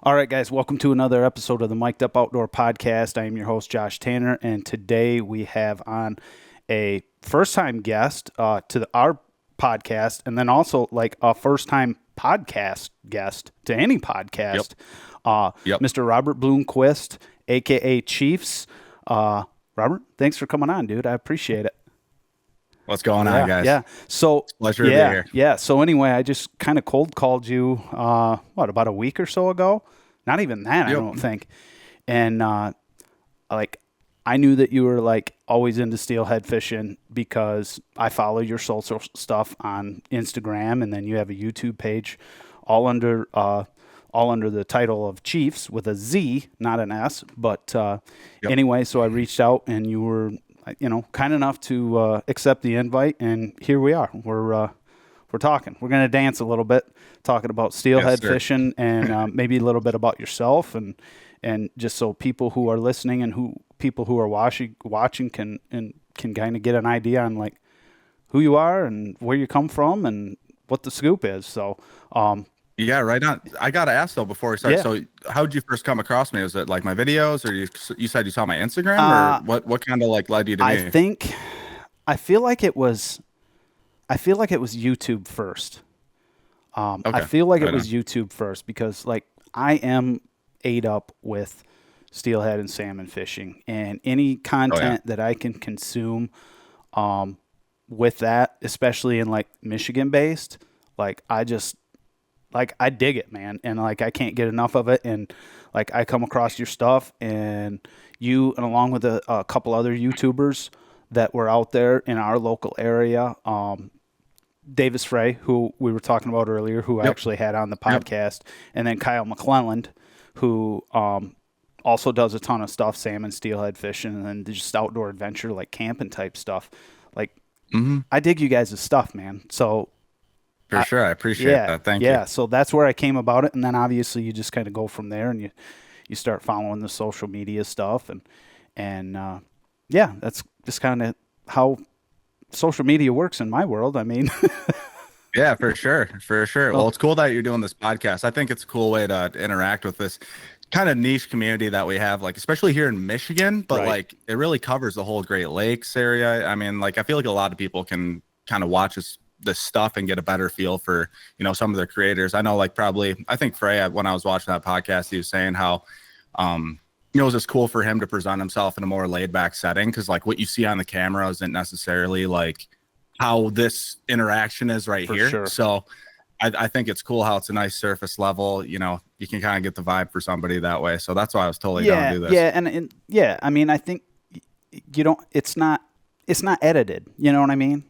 All right, guys, welcome to another episode of the Mic'd Up Outdoor Podcast. I am your host, Josh Tanner, and today we have on a first-time guest to our podcast, and then also like a first-time podcast guest to any podcast, Mr. Robert Bloomquist, a.k.a. Chiefs. Robert, thanks for coming on, dude. I appreciate it. What's going on, guys? Yeah. So pleasure to be here. Yeah. So anyway, I just kind of cold called you, about a week or so ago? Not even that, I don't think. And I knew that you were like always into steelhead fishing because I follow your social stuff on Instagram, and then you have a YouTube page, all under the title of Chiefs with a Z, not an S. But anyway, so I reached out, and you were, kind enough to accept the invite, and here we are. We're talking. We're going to dance a little bit, talking about steelhead fishing and maybe a little bit about yourself, and just so people who are listening and people who are watching can kind of get an idea on like who you are and where you come from and what the scoop is. So, yeah, right on. I got to ask though before we start. Yeah. So how did you first come across me? Was it like my videos, or you said you saw my Instagram, or what kind of like led you to me? I feel like it was YouTube first. Okay. I feel like it was YouTube first because like I am ate up with steelhead and salmon fishing, and any content that I can consume with that, especially in like Michigan based, like I dig it, man. And like, I can't get enough of it. And like, I come across your stuff, and you, and along with a couple other YouTubers that were out there in our local area, Davis Frey, who we were talking about earlier, who I actually had on the podcast, and then Kyle McClelland, who also does a ton of stuff, salmon, steelhead fishing, and then just outdoor adventure, like camping type stuff. Like, I dig you guys' stuff, man. So for sure, I appreciate that. Thank you. Yeah, so that's where I came about it, and then obviously you just kind of go from there, and you start following the social media stuff, and that's just kind of how social media works in my world. I mean, yeah, for sure. Well, it's cool that you're doing this podcast. I think it's a cool way to interact with this kind of niche community that we have, like especially here in Michigan, but like it really covers the whole Great Lakes area. I mean, like I feel like a lot of people can kind of watch this stuff and get a better feel for, some of their creators. I know, like I think Frey, when I was watching that podcast, he was saying how, it was just cool for him to present himself in a more laid back setting. Cause like what you see on the camera isn't necessarily like how this interaction is right here. Sure. So I think it's cool how it's a nice surface level, you can kind of get the vibe for somebody that way. So that's why I was totally down to do this. Yeah. And I mean, I think it's not edited, you know what I mean?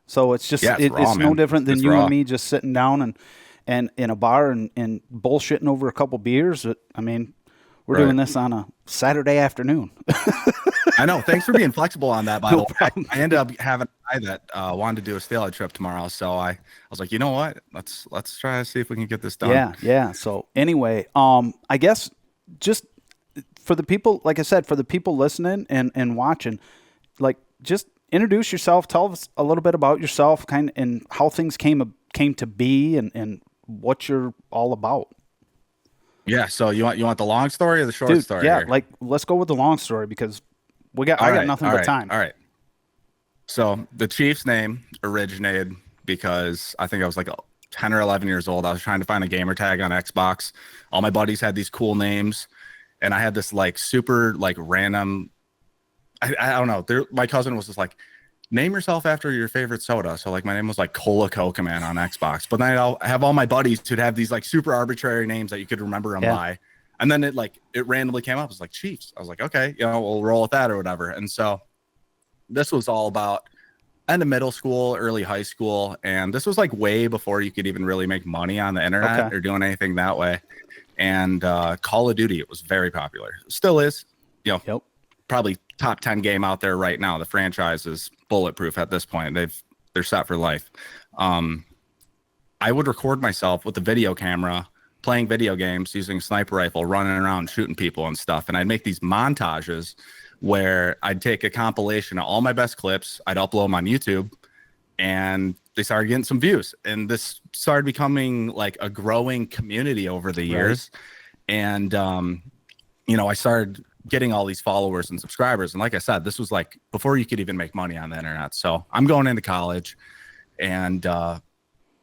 So it's just, it's raw, no different than you and me just sitting down and in a bar and bullshitting over a couple beers. I mean, we're doing this on a Saturday afternoon. I know. Thanks for being flexible on that, by the way. I ended up having a guy that wanted to do a steelhead trip tomorrow. So I was like, you know what? Let's try to see if we can get this done. Yeah. So anyway, I guess just for the people, like I said, for the people listening and watching, like just introduce yourself. Tell us a little bit about yourself, and how things came to be, and what you're all about. Yeah. So you want the long story or the short story? Yeah. Here? Like let's go with the long story because I got nothing but time. All right. So the Chiefs name originated because I think I was like 10 or 11 years old. I was trying to find a gamer tag on Xbox. All my buddies had these cool names, and I had this like super like random. I don't know. My cousin was just like, name yourself after your favorite soda. So like my name was like Cola Coca Man on Xbox. But then I'll have all my buddies who'd have these like super arbitrary names that you could remember them by. And then it randomly came up. It was like Chiefs. I was like, okay, we'll roll with that or whatever. And so this was all about end of middle school, early high school. And this was like way before you could even really make money on the internet or doing anything that way. And Call of Duty, it was very popular. Still is, probably top 10 game out there right now. The franchise is bulletproof at this point. They're set for life. I would record myself with a video camera playing video games using a sniper rifle, running around shooting people and stuff. And I'd make these montages where I'd take a compilation of all my best clips, I'd upload them on YouTube, and they started getting some views. And this started becoming like a growing community over the years. And, I started getting all these followers and subscribers. And like I said, this was like before you could even make money on the internet. So I'm going into college and I'm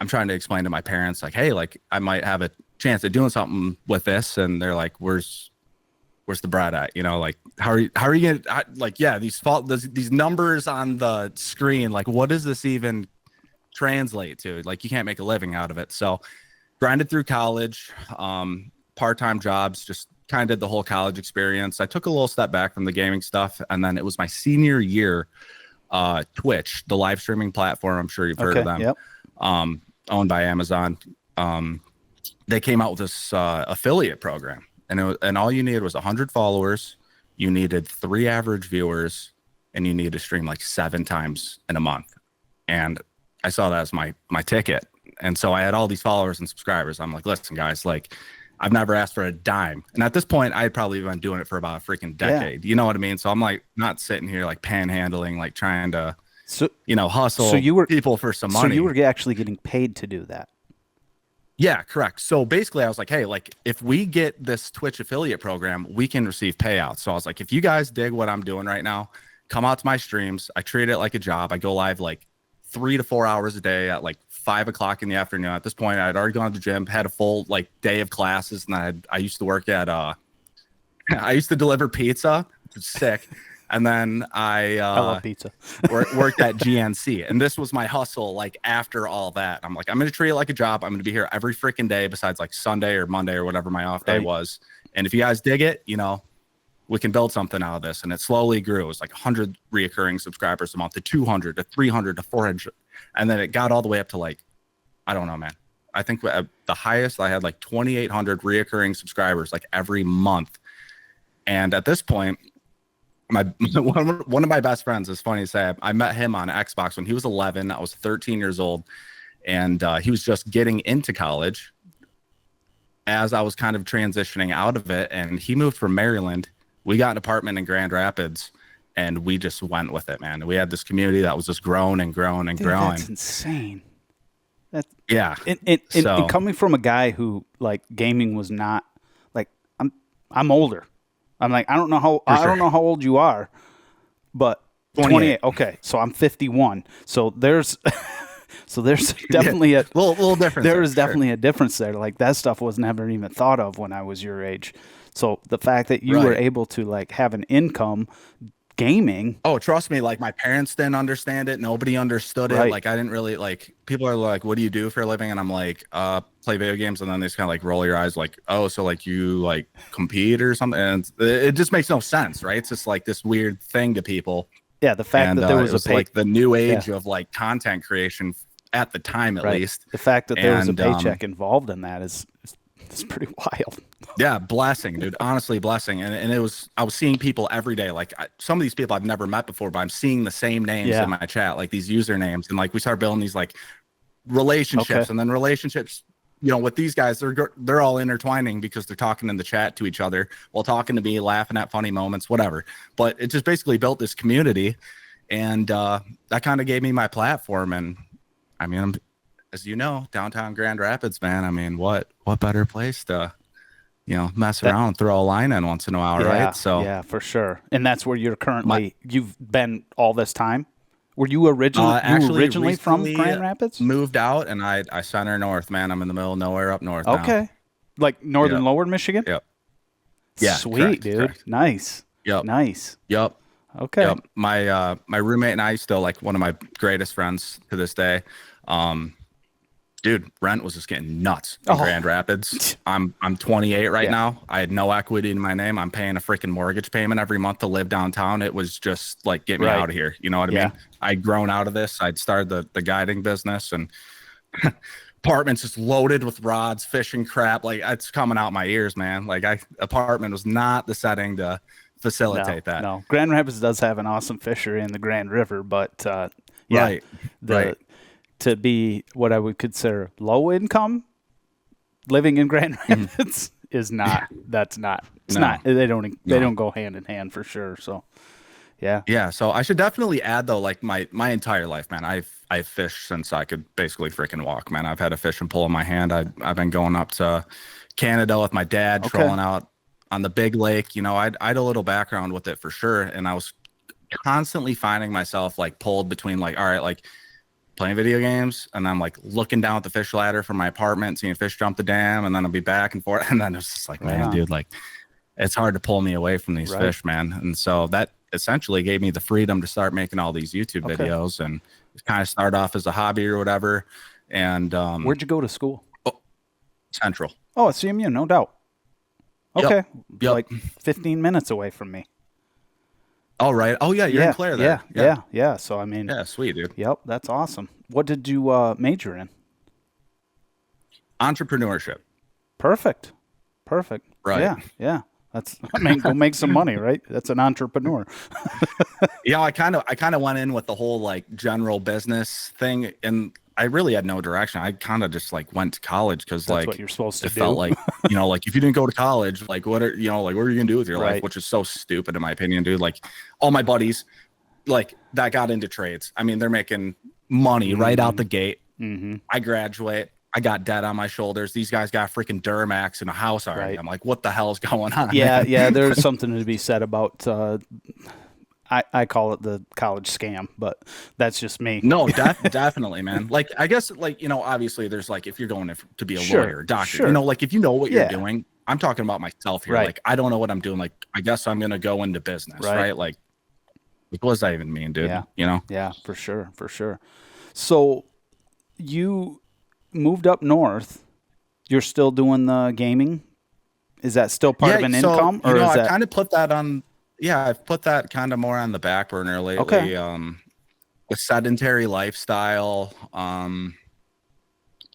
trying to explain to my parents, like, hey, like I might have a chance of doing something with this. And they're like, where's the bread at? Like, how are you going to, like, yeah, these numbers on the screen, like, what does this even translate to? Like, you can't make a living out of it. So grinded through college, part-time jobs, just kind of did the whole college experience. I took a little step back from the gaming stuff. And then it was my senior year, Twitch, the live streaming platform. I'm sure you've heard of them. Yep. Owned by Amazon. They came out with this affiliate program. And all you needed was 100 followers. You needed 3 average viewers, and you needed to stream like 7 times in a month. And I saw that as my ticket. And so I had all these followers and subscribers. I'm like, listen, guys, like I've never asked for a dime. And at this point, I had probably been doing it for about a freaking decade. Yeah. You know what I mean? So I'm like not sitting here like panhandling, like trying to, hustle people for some money. So you were actually getting paid to do that. Yeah, correct. So basically I was like, hey, like if we get this Twitch affiliate program, we can receive payouts. So I was like, if you guys dig what I'm doing right now, come out to my streams. I treat it like a job. I go live like 3 to 4 hours a day at like 5 o'clock in the afternoon. At this point, I'd already gone to the gym, had a full like day of classes. And I used to work at, I used to deliver pizza, which is sick. And then I love pizza. worked at GNC. And this was my hustle. Like after all that, I'm like, I'm going to treat it like a job. I'm going to be here every freaking day besides like Sunday or Monday or whatever my off day was. And if you guys dig it, we can build something out of this. And it slowly grew. It was like 100 reoccurring subscribers a month to 200 to 300 to 400. And then it got all the way up to like, I don't know, man. I think at the highest I had like 2,800 reoccurring subscribers like every month. And at this point, one of my best friends, is funny to say, I met him on Xbox when he was 11. I was 13 years old, and he was just getting into college as I was kind of transitioning out of it. And he moved from Maryland. We got an apartment in Grand Rapids, and we just went with it, man. We had this community that was just growing and growing and growing. That's insane. Yeah. And coming from a guy who like gaming was not like, I'm older. I'm like, I don't know how old you are, but 28. Okay, so I'm 51. So there's definitely a little difference. There is definitely a difference there. Like that stuff was never even thought of when I was your age. So the fact that you were able to like have an income gaming. Oh, trust me, like my parents didn't understand it. Nobody understood it. Like I didn't really like, people are like, what do you do for a living? And I'm like, play video games. And then they just kind of like roll your eyes like, oh, so like you like compete or something. And it just makes no sense, right? It's just like this weird thing to people. Yeah. The fact that there was like the new age of like content creation at the time, at least. The fact that there was a paycheck involved in that is pretty wild. Yeah, blessing, dude. Honestly, blessing. And I was seeing people every day. Like some of these people I've never met before, but I'm seeing the same names in my chat, like these usernames. And like we start building these like relationships, and then relationships, with these guys, they're all intertwining because they're talking in the chat to each other while talking to me, laughing at funny moments, whatever. But it just basically built this community, and that kind of gave me my platform. And I mean, as you know, downtown Grand Rapids, man. I mean, what better place to, mess around and throw a line in once in a while, right? So yeah, for sure. And that's where you're currently. You've been all this time. Were you originally from Grand Rapids? Moved out, and I center north, man. I'm in the middle of nowhere up north. Okay, now. Like northern Lower Michigan. Yep. Yeah. Sweet, dude. Correct. Nice. Yep. Nice. Yep. Okay. Yep. My roommate and I still like one of my greatest friends to this day. Dude, rent was just getting nuts in Grand Rapids. I'm 28 right now. I had no equity in my name. I'm paying a freaking mortgage payment every month to live downtown. It was just like, get me out of here. You know what I mean? I'd grown out of this. I'd started the guiding business, and apartments just loaded with rods, fishing crap. Like it's coming out my ears, man. Like apartment was not the setting to facilitate that. No, Grand Rapids does have an awesome fishery in the Grand River, but to be what I would consider low income, living in Grand Rapids is not. That's not. It's not. They don't go hand in hand for sure. So, Yeah. Yeah, so I should definitely add though, like my entire life, man. I've fished since I could basically freaking walk, man. I've had a fishing pole in my hand. I've been going up to Canada with my dad, Okay. trolling out on the big lake. You know, I had a little background with it for sure, and I was constantly finding myself like pulled between like, all right, like playing video games, and I'm like looking down at the fish ladder from my apartment, seeing fish jump the dam, and then I'll be back and forth, and then it's just like, man, dude, like it's hard to pull me away from these fish, man. And so that essentially gave me the freedom to start making all these YouTube videos, and kind of start off as a hobby or whatever. And where'd you go to school? Oh, Central. Oh, at CMU, no doubt. Okay. Yep. Like 15 minutes away from me. Oh, right. Oh, yeah. You're in Clare there. Yeah. So, I mean. Yeah, sweet, dude. Yep. That's awesome. What did you major in? Entrepreneurship. Perfect. Right. Yeah. That's, I mean, go make some money, right? That's an entrepreneur. Yeah, I kind of went in with the whole like general business thing, and I really had no direction. I kind of just like went to college because like what you're supposed to do. Felt like, you know, like if you didn't go to college, like what are you know, like what are you gonna do with your life? Which is so stupid in my opinion, dude. Like all my buddies, like that got into trades. I mean, they're making money right out the gate. I graduate. I got debt on my shoulders. These guys got freaking Duramax in a house already. I'm like, what the hell's going on? Yeah. There's something to be said about. I call it the college scam, but that's just me. No, definitely, man. Like, I guess, like, you know, obviously there's like, if you're going to be a lawyer, doctor, you know, like if you know what you're doing, I'm talking about myself here. Like, I don't know what I'm doing. Like, I guess I'm going to go into business, right? Like, what does that even mean, dude? Yeah. You know? Yeah, for sure. So you moved up north. You're still doing the gaming? Is that still part of an income? Or I kind of put that on. Yeah, I've put that kind of more on the back burner lately. Okay. The sedentary lifestyle.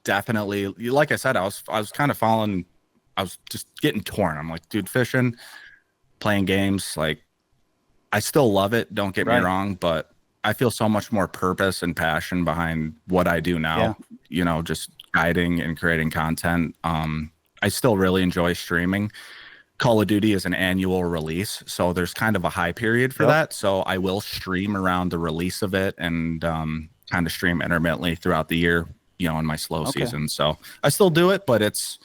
Definitely, like I said, I was kind of falling. I was just getting torn. I'm like, dude, fishing, playing games, like I still love it. Don't get me wrong, but I feel so much more purpose and passion behind what I do now. Yeah. You know, just guiding and creating content. I still really enjoy streaming. Call of Duty is an annual release, so there's kind of a high period for that. So I will stream around the release of it and kind of stream intermittently throughout the year, you know, in my slow season. So I still do it, but it's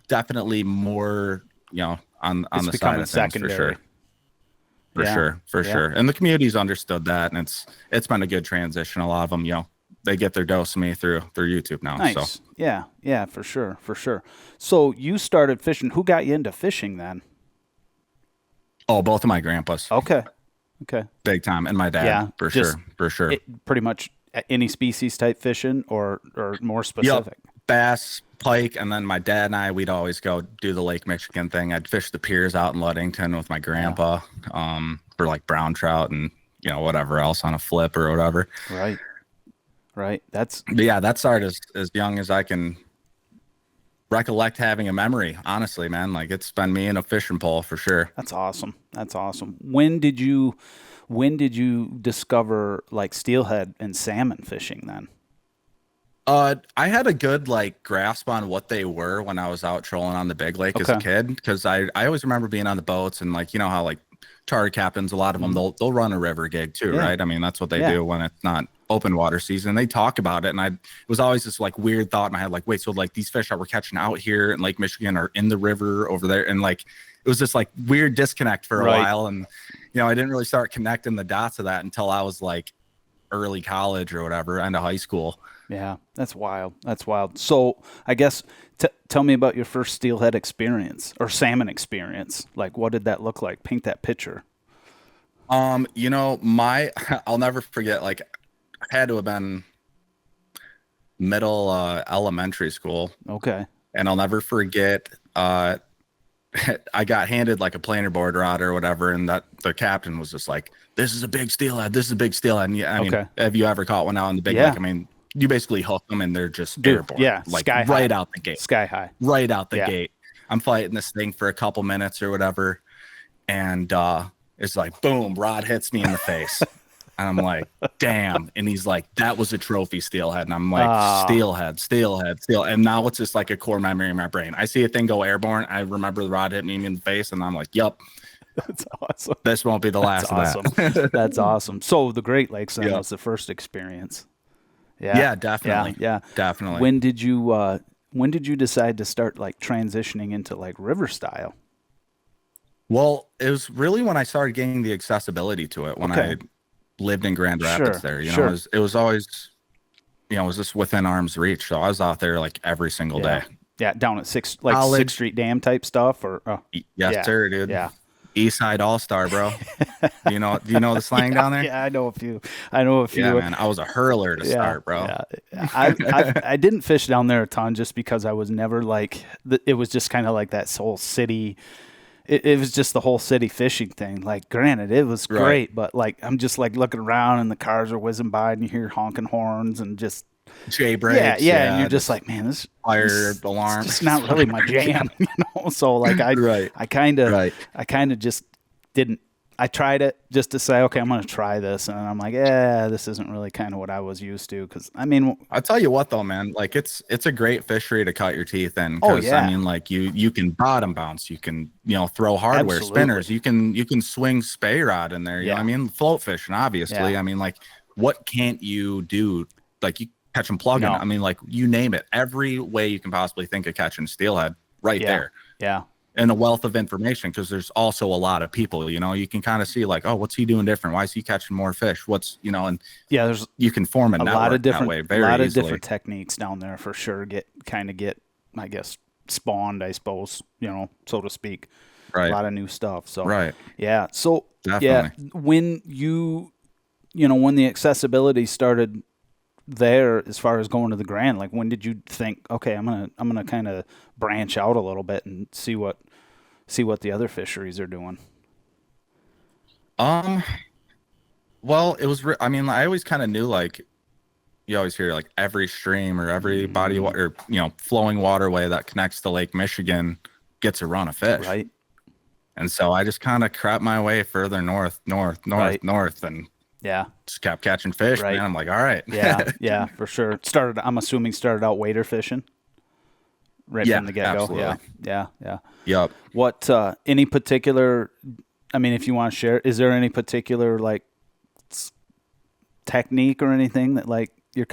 definitely more, you know, on the side of things secondary. For sure. And the community's understood that, and it's been a good transition. A lot of them, you know, they get their dose of me through YouTube now. Nice. So Yeah, for sure. So you started fishing. Who got you into fishing then? Oh, both of my grandpas. Okay. Big time. And my dad, for sure. Pretty much any species type fishing or more specific? Yep. Bass, pike, and then my dad and I, we'd always go do the Lake Michigan thing. I'd fish the piers out in Ludington with my grandpa for like brown trout and, you know, whatever else on a flip or whatever. Right. But that started as young as I can recollect having a memory. Honestly, man, like it's been me and a fishing pole for sure. That's awesome. When did you discover like steelhead and salmon fishing then? I had a good like grasp on what they were when I was out trolling on the big lake as a kid, because I always remember being on the boats and like, you know how like charter captains, a lot of them they'll run a river gig too, right? I mean, that's what they do when it's not open water season. They talk about it, and it was always this like weird thought in my head, like, wait, so like these fish that we're catching out here in Lake Michigan are in the river over there, and like it was this like weird disconnect for a while, and you know, I didn't really start connecting the dots of that until I was like early college or whatever, end of high school. Yeah, that's wild. So I guess tell me about your first steelhead experience or salmon experience. Like, what did that look like? Paint that picture. You know, I'll never forget, like I had to have been middle elementary school. Okay. And I'll never forget, I got handed like a planer board rod or whatever, and that the captain was just like, this is a big steelhead. And yeah, I mean, have you ever caught one out in the big lake? I mean, you basically hook them and they're just airborne. Yeah, like sky right high. out the gate. Sky high. Right out the gate. I'm fighting this thing for a couple minutes or whatever, and it's like, boom, rod hits me in the face. And I'm like, damn. And he's like, that was a trophy steelhead. And I'm like, steelhead. And now it's just like a core memory in my brain. I see a thing go airborne. I remember the rod hit me in the face, and I'm like, yup, That's awesome. This won't be the last That's of awesome. that. That's awesome. So the Great Lakes then Yeah. was the first experience. Yeah. Yeah, definitely. Yeah. Definitely. When did you decide to start like transitioning into like river style? Well, it was really when I started getting the accessibility to it when Okay. I lived in Grand Rapids there. You know, Sure. it was always, it was just within arm's reach. So I was out there like every single Yeah. day. Yeah, down at Sixth College. Street Dam type stuff or Yes, yeah. sir, dude. Yeah. East Side All Star, bro. Do you know the slang down there? Yeah, I know a few. I know a Yeah, few. man. I was a hurler to Yeah, start, bro. yeah. I didn't fish down there a ton just because I was never like it was just kind of like that whole city. It was just the whole city fishing thing. Like, granted, it was Right. great, but like I'm just like looking around and the cars are whizzing by and you hear honking horns and just J breaks. yeah, and you're just like, man, fire this alarm. it's just not really my jam, So like Right. I kind of Right. just didn't. I tried it just to say, okay, I'm going to try this, and I'm like, this isn't really kind of what I was used to. Because I mean, I'll tell you what though, man, like it's a great fishery to cut your teeth in. Oh, Because yeah. I mean, like you can bottom bounce, you can throw hardware Absolutely. spinners, you can swing spay rod in there. You know what I mean, float fishing, obviously. Yeah. I mean, like what can't you do? Like you catch them plugging. No. I mean, like you name it, every way you can possibly think of catching steelhead, right there. Yeah. And a wealth of information, because there's also a lot of people, you can kind of see like, oh, what's he doing different? Why is he catching more fish? And Yeah, there's you can form a network lot of that different way very a lot of easily. different techniques down there for sure. Get I guess spawned, I suppose, so to speak. Right. A lot of new stuff. So Right. yeah. So Definitely. yeah, when when the accessibility started there as far as going to the Grand, like when did you think, okay, I'm gonna kind of branch out a little bit and see what the other fisheries are doing? Well, it was. I mean, I always kind of knew, like, you always hear like every stream or every body of water, flowing waterway that connects to Lake Michigan gets a run of fish. Right. And so I just kind of crept my way further north, Right. and Yeah. just kept catching fish. Right. Man, I'm like, all right. Yeah, for sure. I'm assuming started out wader fishing. Right Yeah, from the get go. absolutely. Yeah. Yep. What any particular? I mean, if you want to share, is there any particular like technique or anything that like you're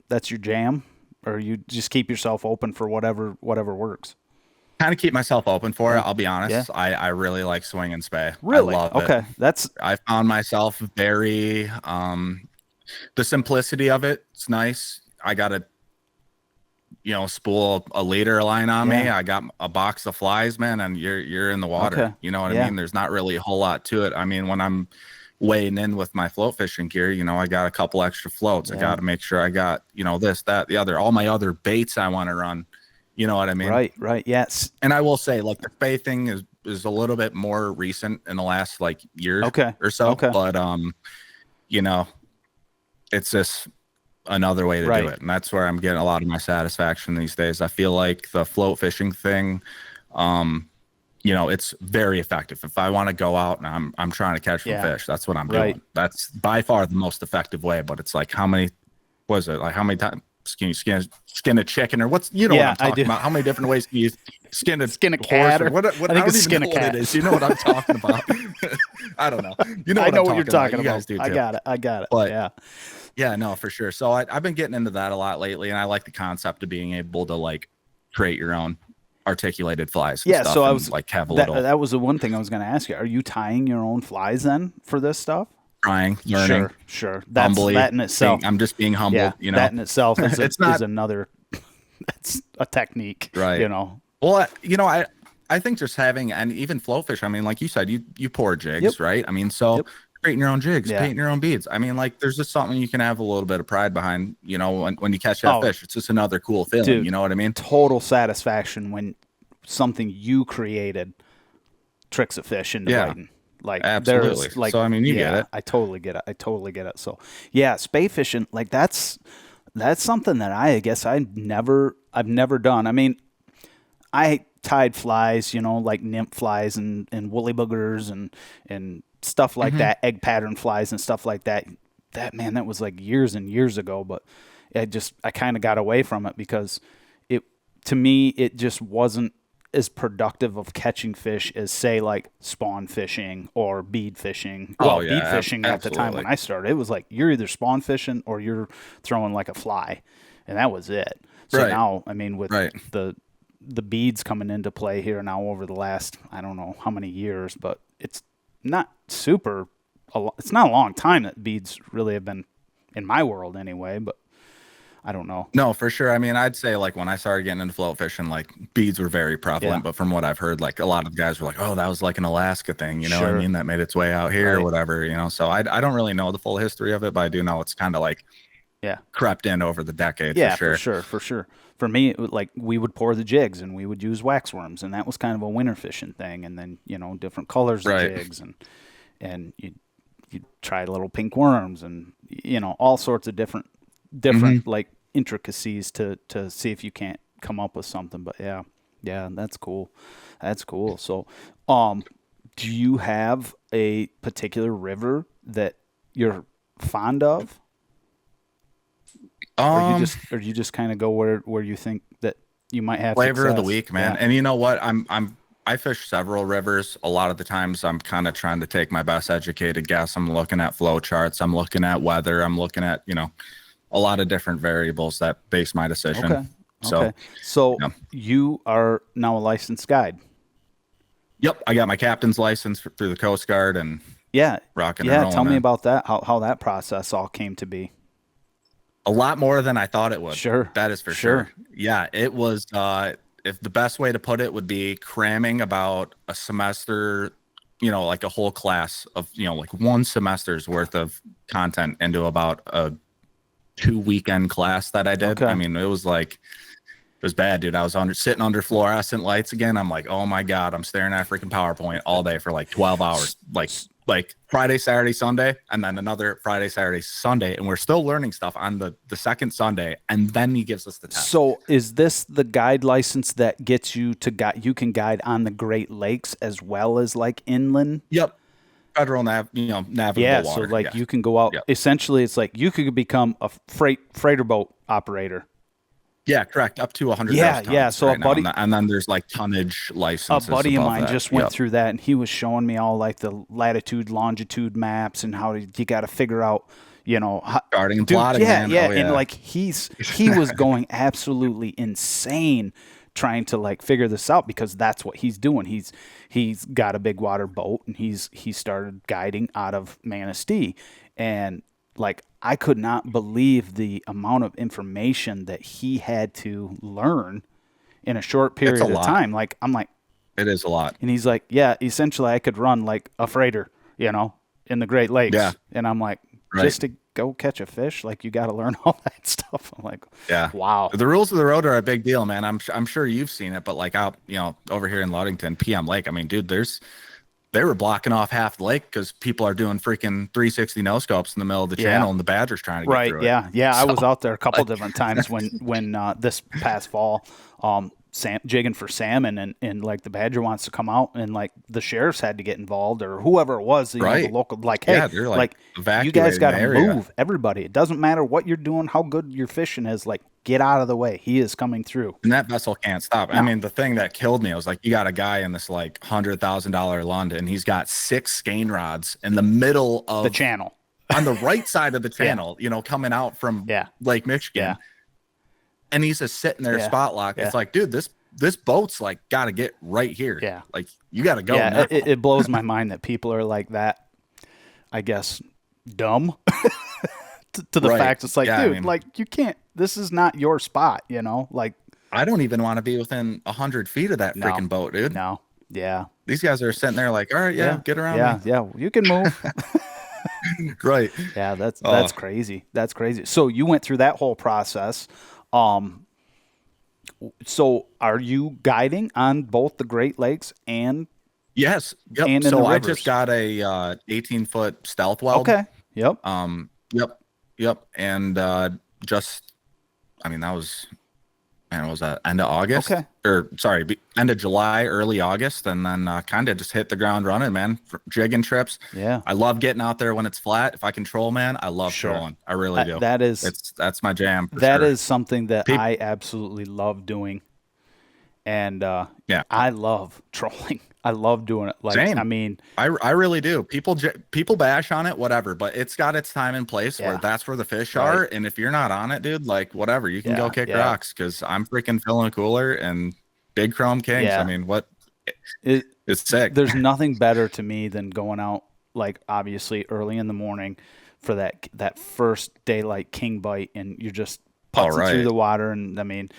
that's your jam, or you just keep yourself open for whatever works? Kind of keep myself open for it. I'll be honest. Yeah. I really like swing and spay. Really? I love Okay. it. I found myself very the simplicity of it. It's nice. I got a spool a leader line on me. I got a box of flies, man, and you're in the water. Okay. You know what Yeah. I mean? There's not really a whole lot to it. I mean, when I'm weighing in with my float fishing gear, I got a couple extra floats. I got to make sure I got, this, that, the other, all my other baits I want to run. You know what I mean? Right. Yes. And I will say, like, the spay thing is a little bit more recent in the last like year or so. Okay. But it's just another way to do it, and that's where I'm getting a lot of my satisfaction these days. I feel like the float fishing thing, it's very effective. If I want to go out and I'm trying to catch some fish, that's what I'm doing. That's by far the most effective way. But it's like, how many times can you skin a chicken, or what's what I'm talking about? How many different ways can you skin a cat, or what? I think I don't it's even skin know a what cat. it is. You know what I'm talking about? I don't know. I know what you're talking about. You guys about. do too. I got it. But, yeah, no, for sure. So I've been getting into that a lot lately, and I like the concept of being able to like create your own articulated flies. And stuff, so I and, was like have a that, little that was the one thing I was going to ask you. Are you tying your own flies then for this stuff? trying, learning. Sure. That's Humbly, that in itself. I'm just being humbled. Yeah, that in itself is It's not- is another. That's a technique, Right. Well, I think just having, and even float fish. I mean, like you said, you pour jigs, right? I mean, so creating your own jigs, painting your own beads. I mean, like there's just something you can have a little bit of pride behind. When you catch that fish, it's just another cool feeling. Dude, you know what I mean? Total satisfaction when something you created tricks a fish into biting. Like absolutely. There's, like, so I mean, you get it. I totally get it. So yeah, spay fishing, like that's something that I guess I've never done. I mean, I tied flies, like nymph flies and woolly boogers and stuff like that, egg pattern flies and stuff like that. That was like years and years ago, but I kind of got away from it because to me, it just wasn't as productive of catching fish as, say, like spawn fishing or bead fishing. Oh Well, yeah, bead fishing at the time absolutely. when I started, it was like you're either spawn fishing or you're throwing like a fly, and that was it. So Right, now, I mean, with right. the beads coming into play here now over the last, I don't know how many years, but it's not super. It's not a long time that beads really have been in my world anyway, but I don't know. No, for sure. I mean, I'd say like when I started getting into float fishing, like beads were very Yeah, prevalent. But from what I've heard, like a lot of guys were like, "Oh, that was like an Alaska thing," you know what I sure, mean? That made its way out here or right, whatever, you know. So I don't really know the full history of it, but I do know it's kind of like yeah. crept in over the decade for Yeah, for sure. sure, for sure. For me, like we would pour the jigs and we would use waxworms, and that was kind of a winter fishing thing. And then different colors of Right. jigs, and you try little pink worms, and all sorts of Hmm. different like intricacies to see if you can't come up with something. But yeah, yeah, that's cool. That's cool. So, um, do you have a particular river that you're fond of? Or Um, you just kind of go where you think that you might have Flavor of the success. week, man. Yeah. And you know what? I fish several rivers. A lot of the times I'm kind of trying to take my best educated guess. I'm looking at flow charts, I'm looking at weather, I'm looking at, a lot of different variables that base my decision. Okay. So, Okay. So yeah. you are now a licensed guide. Yep, I got my captain's license through the Coast Guard and Yeah. rocking and Yeah. rolling, Tell me man. about that. How that process all came to be. A lot more than I thought it would. Sure. That is for Sure. sure. Yeah, it was if the best way to put it would be cramming about a semester, like a whole class of, like one semester's worth of content into about a 2 weekend class that I did. I Okay. mean, it was bad, dude. I was sitting under fluorescent lights again. I'm like, oh my God, I'm staring at freaking PowerPoint all day for like 12 hours. Like Friday, Saturday, Sunday, and then another Friday, Saturday, Sunday. And we're still learning stuff on the second Sunday. And then he gives us the test. So is this the guide license that gets you to guide? You can guide on the Great Lakes as well as like inland. Yep. Federal navigable Yeah. So water. like Yeah. you can go out. Yep. Essentially, it's like you could become a freighter boat operator. Yeah, correct. Up to Yeah, 100,000 yeah. tons So right now. And then there's like tonnage a licenses buddy of above mine that. just went Yep. through that, and he was showing me all like the latitude, longitude maps, and how you got to figure out, Starting and dude. plotting, Yeah, man. yeah. Oh, And yeah. like he was going absolutely insane trying to like figure this out because that's what he's doing. He's got a big water boat, and he started guiding out of Manistee, and like I could not believe the amount of information that he had to learn in a short It's a period of lot. time. Like I'm like, It is a lot. and he's like, yeah, essentially I could run like a freighter, in the Great Yeah. Lakes. And I'm like, Right. just to go catch a fish, like you got to learn all that stuff. I'm like, Yeah. wow. The rules of the road are a big deal, man. I'm sure you've seen it, but like out, over here in Ludington, PM Lake, I mean, dude, they were blocking off half the lake because people are doing freaking 360 no scopes in the middle of the Yeah. channel and the badger's trying to get Right. through it. Yeah. Yeah. I was So, out there a couple different times when this past fall, jigging for salmon, and like the badger wants to come out, and like the sheriffs had to get involved or whoever it was, the right. local, like, hey, Yeah, they're like you guys evacuating got the to area. move everybody. It doesn't matter what you're doing, how good your fishing is, like get out of the way. He is coming through. And that vessel can't stop. I No. mean, the thing that killed me was like, you got a guy in this like $100,000 London. He's got 6 skein rods in the middle of The channel. on the right side of the channel, coming out from Yeah. Lake Michigan. Yeah. And he's just sitting there Yeah. spot locked. Yeah. It's like, dude, this boat's like got to get right here. Yeah. Like you got to go Yeah. now. It blows my mind that people are like that, I guess, dumb to the Right. fact it's like, Yeah, I dude, mean- like you can't, this is not your spot, like, I don't even want to be within 100 feet of that No. freaking boat, dude. no. Yeah. These guys are sitting there like, all right, yeah, get around Yeah. me. Yeah. You can move. Right. Yeah. That's Oh. crazy. That's crazy. So you went through that whole process. So are you guiding on both the Great Lakes and Yes. Yep. And in So the I rivers. just got a 18-foot stealth weld. okay. Yep. Yep. Yep. And just, I mean, that was, man, what was that end of August? Okay. Or sorry, end of July, early August, and then kind of just hit the ground running, man. Jigging trips. Yeah. I love getting out there when it's flat. If I can troll, man, I love Sure. trolling. I really do. That's That's my jam. That sure. is something that Peop- I absolutely love doing. And Yeah. I love trolling. I love doing it. Like, Same. I mean, I really do. People bash on it, whatever, but it's got its time and place where yeah, that's where the fish right. are. And if you're not on it, dude, like whatever, you can go kick yeah, rocks because I'm freaking filling a cooler and big chrome kings. yeah. I mean, what? It, It's sick. there's nothing better to me than going out, like obviously early in the morning for that first daylight king bite, and you're just All putzing through right. the water. And I mean,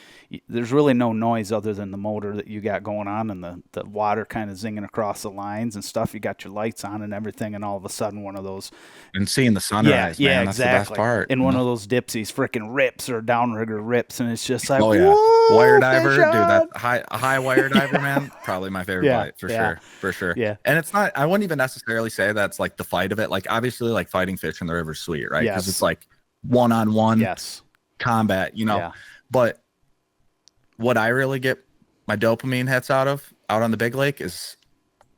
there's really no noise other than the motor that you got going on and the water kind of zinging across the lines and stuff. You got your lights on and everything, and all of a sudden one of those, And seeing the sunrise, yeah, man, that's the best exactly. part. And one of those dipsies freaking rips or downrigger rips, and it's just like, Oh yeah, whoa, wire diver, fish dude. That on! high wire diver, man. Probably my favorite Yeah, bite for yeah, sure, for sure. yeah, And it's not. I wouldn't even necessarily say that's like the fight of it. Like obviously, like fighting fish in the river's sweet, right? Because it's yes, like one-on-one yes, combat, you know. yeah, But what I really get my dopamine hits out on the big lake is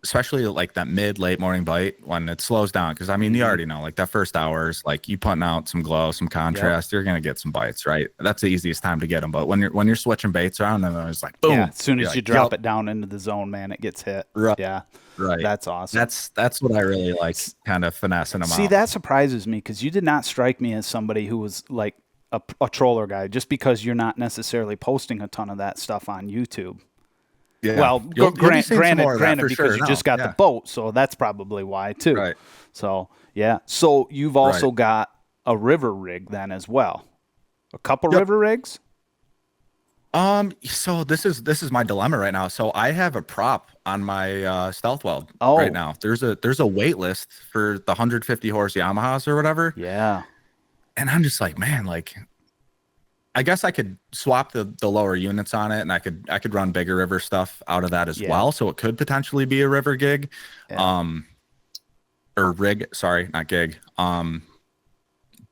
especially like that late morning bite when it slows down. Cause I mean, you already know like that first hour is like you putting out some glow, some contrast, you're going to get some bites, right? That's the easiest time to get them. But when you're switching baits around and it's like, boom, yeah. As soon as you like, drop it down into the zone, man, it gets hit. Right. Yeah, Right. that's awesome. That's what I really like, kind of finessing them See, out. that surprises me because you did not strike me as somebody who was like a troller guy, just because you're not necessarily posting a ton of that stuff on YouTube. Yeah. Well, You'll be seeing some more of that granted, for because sure. you No, just got the yeah. boat, so that's probably why too. Right. So yeah. So you've also Right. got a river rig then as well. A couple Yep. river rigs. So this is my dilemma right now. So I have a prop on my stealth weld Oh. right now. There's a wait list for the 150 horse Yamahas or whatever. Yeah. And I'm just like, man, like I guess I could swap the lower units on it and I could run bigger river stuff out of that as Yeah. well. So it could potentially be a river gig. Yeah. Or rig, sorry, not gig.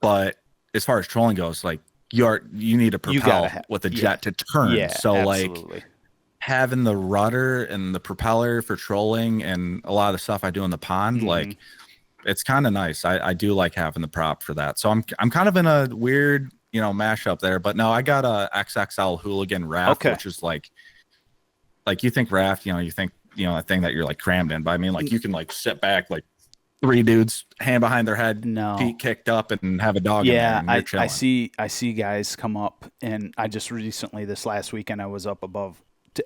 But as far as trolling goes, like you need to propel with a jet to turn. Yeah, so absolutely. like having the rudder and the propeller for trolling and a lot of the stuff I do in the pond, like it's kind of nice. I do like having the prop for that. So I'm kind of in a weird, mashup there, but no, I got a XXL hooligan raft, which is like you think raft, you think, a thing that you're like crammed in, but I mean, like you can like sit back, like 3 dudes, hand behind their head, feet kicked up, and have a dog. Yeah, in there and I see guys come up, and I just recently this last weekend I was up above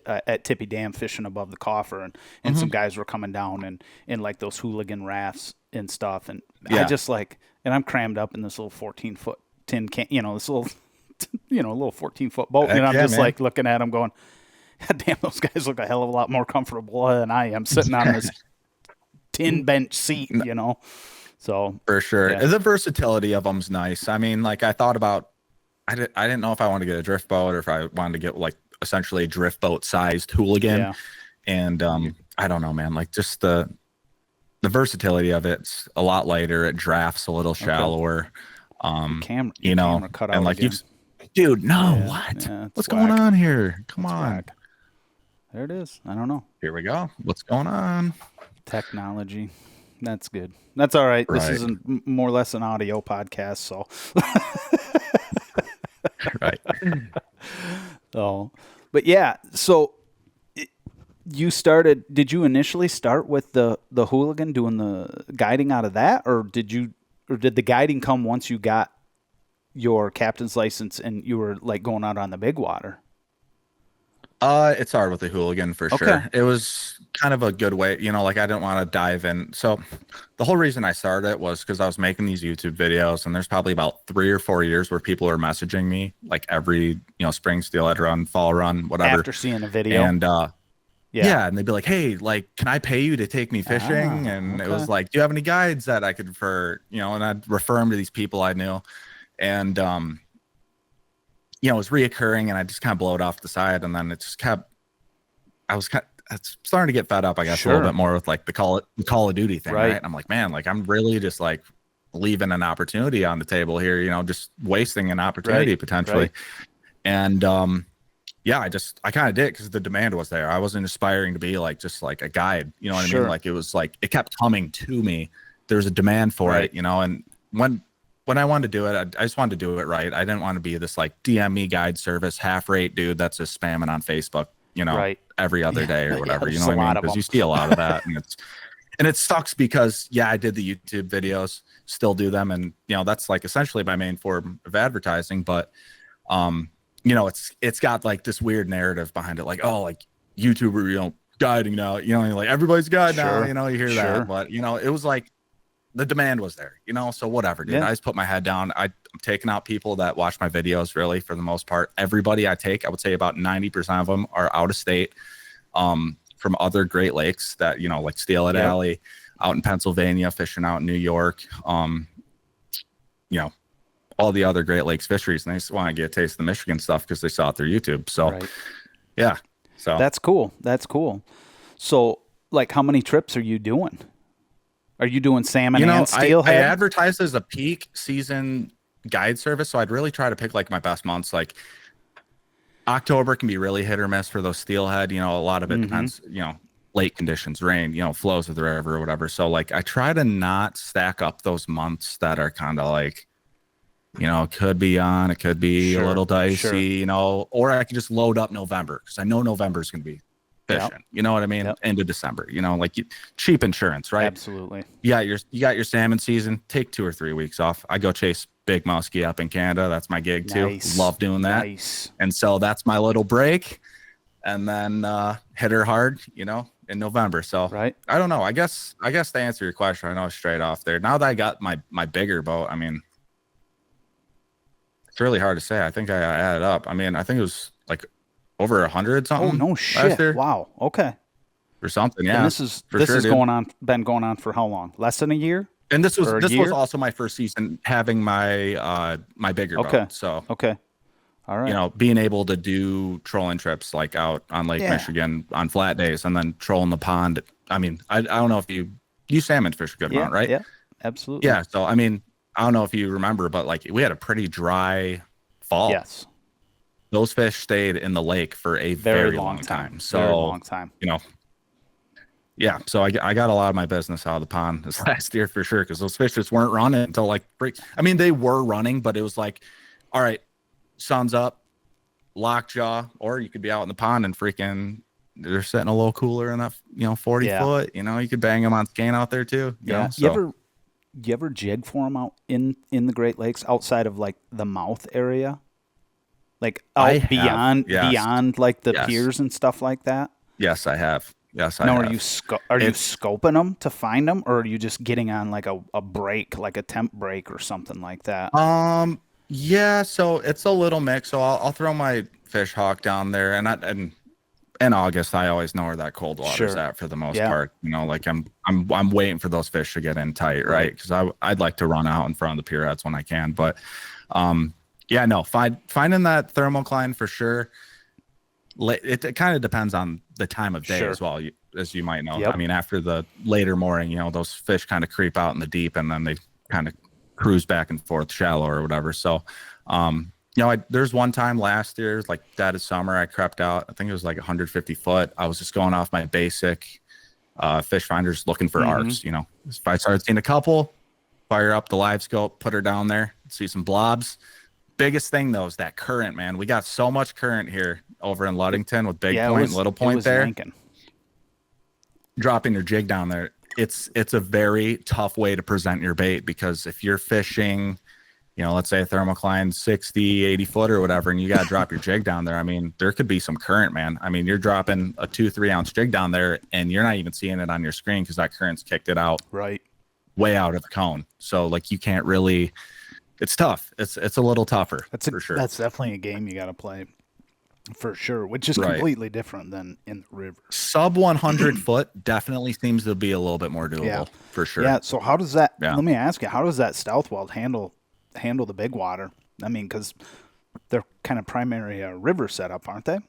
at Tippy Dam fishing above the coffer, and some guys were coming down in like those hooligan rafts and stuff, and I just like, and I'm crammed up in this little 14-foot tin can, this little little 14-foot boat, and I'm just like looking at them going, God damn, those guys look a hell of a lot more comfortable than I am sitting on this tin bench seat, So for sure, the versatility of them's nice. I mean, like I thought about, I didn't know if I wanted to get a drift boat or if I wanted to get like essentially a drift boat sized hooligan, and I don't know, man. Like just the versatility of it's a lot lighter. It drafts a little shallower. Camera cut out and like again. Dude, no, what? What's going on here? Come on. Whack. There it is. I don't know. Here we go. What's going on? Technology. That's good. That's all right. This is more or less an audio podcast, so. Right. Oh, but yeah. So did you initially start with the hooligan doing the guiding out of that, or did the guiding come once you got your captain's license and you were like going out on the big water? It started with the hooligan for sure. It was kind of a good way, like I didn't want to dive in. So the whole reason I started it was because I was making these YouTube videos, and there's probably about 3 or 4 years where people are messaging me like every, spring steelhead run, fall run, whatever. After seeing a video. And and they'd be like, hey, like, can I pay you to take me fishing? And it was like, do you have any guides that I could refer, and I'd refer them to these people I knew. And it was reoccurring, and I just kind of blow it off the side, and then it just kept. I was starting to get fed up, I guess, a little bit more with like the Call of Duty thing, right? And I'm like, man, like I'm really just like leaving an opportunity on the table here, just wasting an opportunity potentially. And I kind of did because the demand was there. I wasn't aspiring to be like just like a guide, you know what I mean? Like it was like it kept coming to me. There's a demand for it, and when I wanted to do it, I just wanted to do it right. I didn't want to be this like DM me guide service half rate dude that's just spamming on Facebook. Right. every other day or whatever. Yeah, You know there's what a I mean? lot of Because them. you see a lot of that, and it sucks because I did the YouTube videos, still do them, and that's like essentially my main form of advertising. But it's got like this weird narrative behind it, like, oh, like YouTuber, guiding now, like everybody's guide now, Sure. you hear that, Sure. but it was like the demand was there, so whatever, dude. Yeah. I just put my head down. I'm taking out people that watch my videos, really, for the most part. Everybody I would say about 90% of them are out of state, from other Great Lakes that, like Steelhead Yep. Alley out in Pennsylvania, fishing out in New York, all the other Great Lakes fisheries, and they just want to get a taste of the Michigan stuff because they saw it through YouTube. So, Right. yeah. So That's cool. That's cool. So, like, how many trips are you doing? Are you doing salmon and I steelhead? advertised as a peak season guide service, so I'd really try to pick like my best months. Like October can be really hit or miss for those steelhead. A lot of it depends. Lake conditions, rain, flows of the river or whatever. So like I try to not stack up those months that are kind of like, it could be on, it could be a little dicey, or I can just load up November because I know November is going to be fishing. Yep. You know what I mean? Yep. Into December, like cheap insurance, right? Absolutely. You got your salmon season. Take 2 or 3 weeks off. I go chase big muskie up in Canada. That's my gig too. Nice. Love doing that. Nice. And so that's my little break, and then hit her hard, in November. So Right. I don't know. I guess to answer your question, I know straight off there. Now that I got my bigger boat, I mean, it's really hard to say. I think I added up. I mean, I think it was like over 100 something. Oh, no last shit. year Wow. Okay. or something. Yeah. And this is for sure, dude. been going on for how long? Less than a year? And this or a was year? also my first season having my my bigger Okay. boat. So Okay. All right. being able to do trolling trips like out on Lake Yeah. Michigan on flat days and then trolling the pond. I mean, I don't know if you salmon fish a good amount, right? Yeah. Absolutely. Yeah. So I mean, I don't know if you remember, but like we had a pretty dry fall. Yes. Those fish stayed in the lake for a very long time. So Very long time. yeah. So I got a lot of my business out of the pond this last year for sure, because those fish just weren't running until like break. I mean, they were running, but it was like, all right, sun's up, lockjaw, or you could be out in the pond and freaking they're sitting a little cooler in that 40 Yeah. foot. You could bang them on skein out there too. Yeah. So, You ever jig for them out in the Great Lakes outside of like the mouth area? Like I out have, beyond yes. beyond like the Yes. piers and stuff like that? yes, I have. Yes, I No, have. are you scoping them to find them, or are you just getting on like a break, like a temp break or something like that? Yeah, so it's a little mix. So I'll throw my fish hawk down there, and in August I always know where that cold water's Sure. at for the most Yeah. part. Like I'm waiting for those fish to get in tight, right? Because I'd like to run out in front of the pierheads when I can. But yeah, no, finding that thermocline for sure. It kind of depends on the time of day Sure. as well, as you might know. Yep. I mean, after the later morning, those fish kind of creep out in the deep, and then they kind of cruise back and forth shallow or whatever. So, there's one time last year, it was like dead of summer, I crept out. I think it was like 150 foot. I was just going off my basic fish finders looking for arcs. If I started seeing a couple, fire up the live scope, put her down there, see some blobs. Biggest thing though is that current, man. We got so much current here over in Ludington with Big Point and Little Point there. Yanking. Dropping your jig down there, it's a very tough way to present your bait, because if you're fishing, let's say a thermocline 60, 80 foot or whatever, and you got to drop your jig down there, I mean, there could be some current, man. I mean, you're dropping a 2-3 ounce jig down there and you're not even seeing it on your screen because that current's kicked it out Right. way out of the cone. So like you can't really, it's tough. It's a little tougher for sure. That's definitely a game you got to play for sure, which is Right. completely different than in the river. Sub 100 foot definitely seems to be a little bit more doable. Yeah. For sure. Yeah. So how does that? Yeah. Let me ask you, how does that stealth weld handle the big water? I mean, because they're kind of primary river setup, aren't they?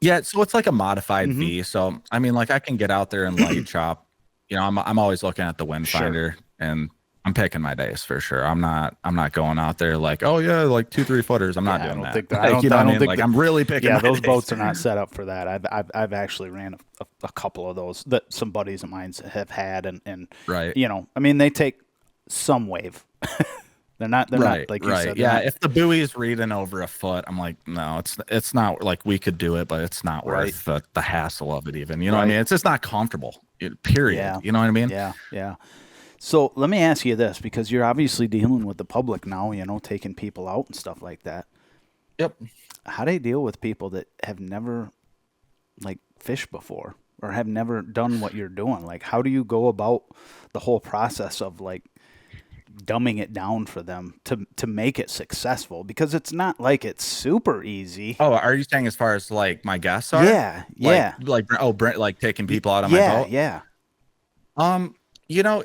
Yeah, so it's like a modified Mm-hmm. V. So I mean, like I can get out there and light chop. I'm always looking at the wind Sure. finder, and I'm picking my days for sure. I'm not going out there like, oh yeah, like 2-3 footers. I'm not Yeah, I doing don't that. think that- I Like, don't- you know I what don't mean? think Like that- I'm really picking. Yeah, my those days. boats are not set up for that. I've actually ran a couple of those that some buddies of mine have had, and Right. I mean, they take some wave. They're not like you said. Yeah, if the buoy is reading over a foot, I'm like, no, it's not like we could do it, but it's not worth the hassle of it even. You know what I mean? It's just not comfortable. Period. Yeah. You know what I mean? Yeah. Yeah. So let me ask you this, because you're obviously dealing with the public now, taking people out and stuff like that. Yep. How do you deal with people that have never like fished before or have never done what you're doing? Like, how do you go about the whole process of like dumbing it down for them to make it successful? Because it's not like it's super easy. Oh, are you saying as far as like my guests are? Yeah. Yeah. Brent, like taking people out on my boat? Yeah. You know,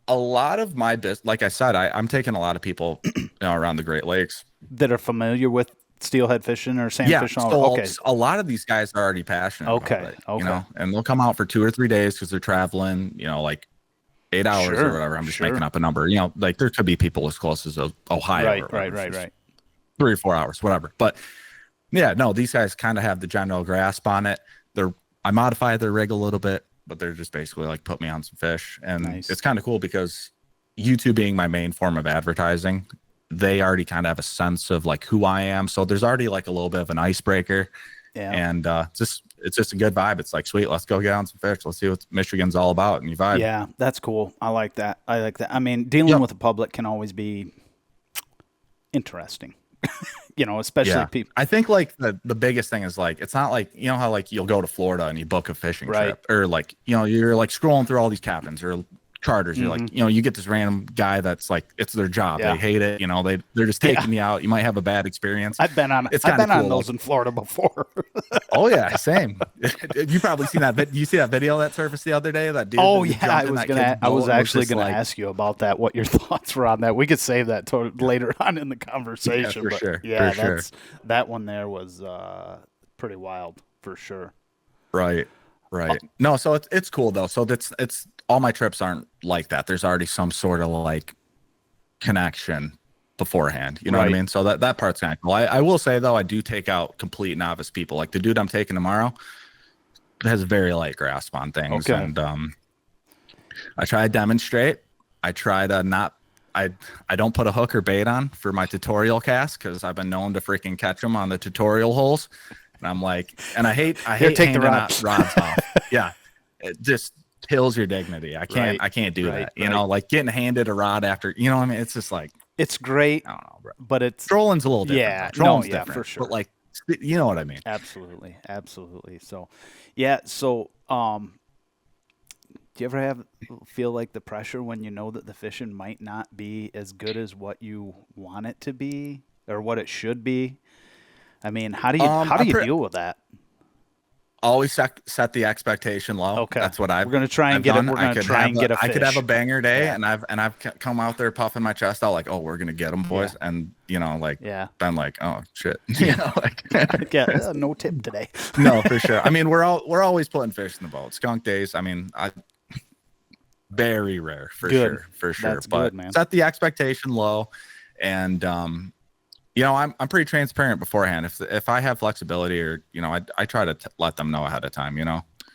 a lot of my business, like I said, I'm taking a lot of people around the Great Lakes that are familiar with steelhead fishing or sand fishing. So okay. A lot of these guys are already passionate about it, and they'll come out for 2 or 3 days because they're traveling, like 8 hours or whatever. I'm just making up a number. Like there could be people as close as Ohio. Right. 3 or 4 hours, whatever. But yeah, no, these guys kind of have the general grasp on it. I modify their rig a little bit, but they're just basically like put me on some fish. And It's kind of cool because YouTube being my main form of advertising, they already kind of have a sense of like who I am. So there's already like a little bit of an icebreaker. Yeah. And it's just a good vibe. It's like, sweet, let's go get on some fish. Let's see what Michigan's all about. And you vibe. Yeah, that's cool. I like that. I mean, dealing with the public can always be interesting. Especially people. I think like the biggest thing is like, it's not like, how like you'll go to Florida and you book a fishing trip, or like, you're like scrolling through all these captains or charters. You're like, you get this random guy that's like, it's their job. They hate it. They're just taking you out. You might have a bad experience. I've been on those in Florida before. Oh yeah. Same. You probably seen that. You see that video that surfaced the other day? That dude. Oh yeah. I was actually going to ask you about that. What your thoughts were on that. We could save that later on in the conversation. Yeah, for sure. Yeah. That one there was pretty wild for sure. Right. No, so it's cool though. So it's all my trips aren't like that. There's already some sort of like connection beforehand. You know what I mean? So that part's kind of cool. I will say though, I do take out complete novice people. Like the dude I'm taking tomorrow has a very light grasp on things. Okay. And I try to demonstrate. I try to not. I don't put a hook or bait on for my tutorial cast because I've been known to freaking catch them on the tutorial holes. And I'm like, and I hate take the rods off. Yeah, it just kills your dignity. I can't do that. Like getting handed a rod after. I mean, it's just like, it's great. I don't know, bro. But it's trolling's a little different. Yeah, trolling's different, for sure. But like, you know what I mean? Absolutely. So, yeah. So, do you ever feel like the pressure when you know that the fishing might not be as good as what you want it to be or what it should be? I mean, how do you deal with that? Always set the expectation low. Okay, that's what we're gonna try and get it. We're gonna try and get a fish. I could have a banger day, and I've come out there puffing my chest out like, oh, we're gonna get them, boys, and been like, oh shit, no tip today. No, for sure. I mean, we're always putting fish in the boat. Skunk days. I mean, very rare for sure. That's but good, man. Set the expectation low, and I'm pretty transparent beforehand. If I have flexibility or, I try to let them know ahead of time,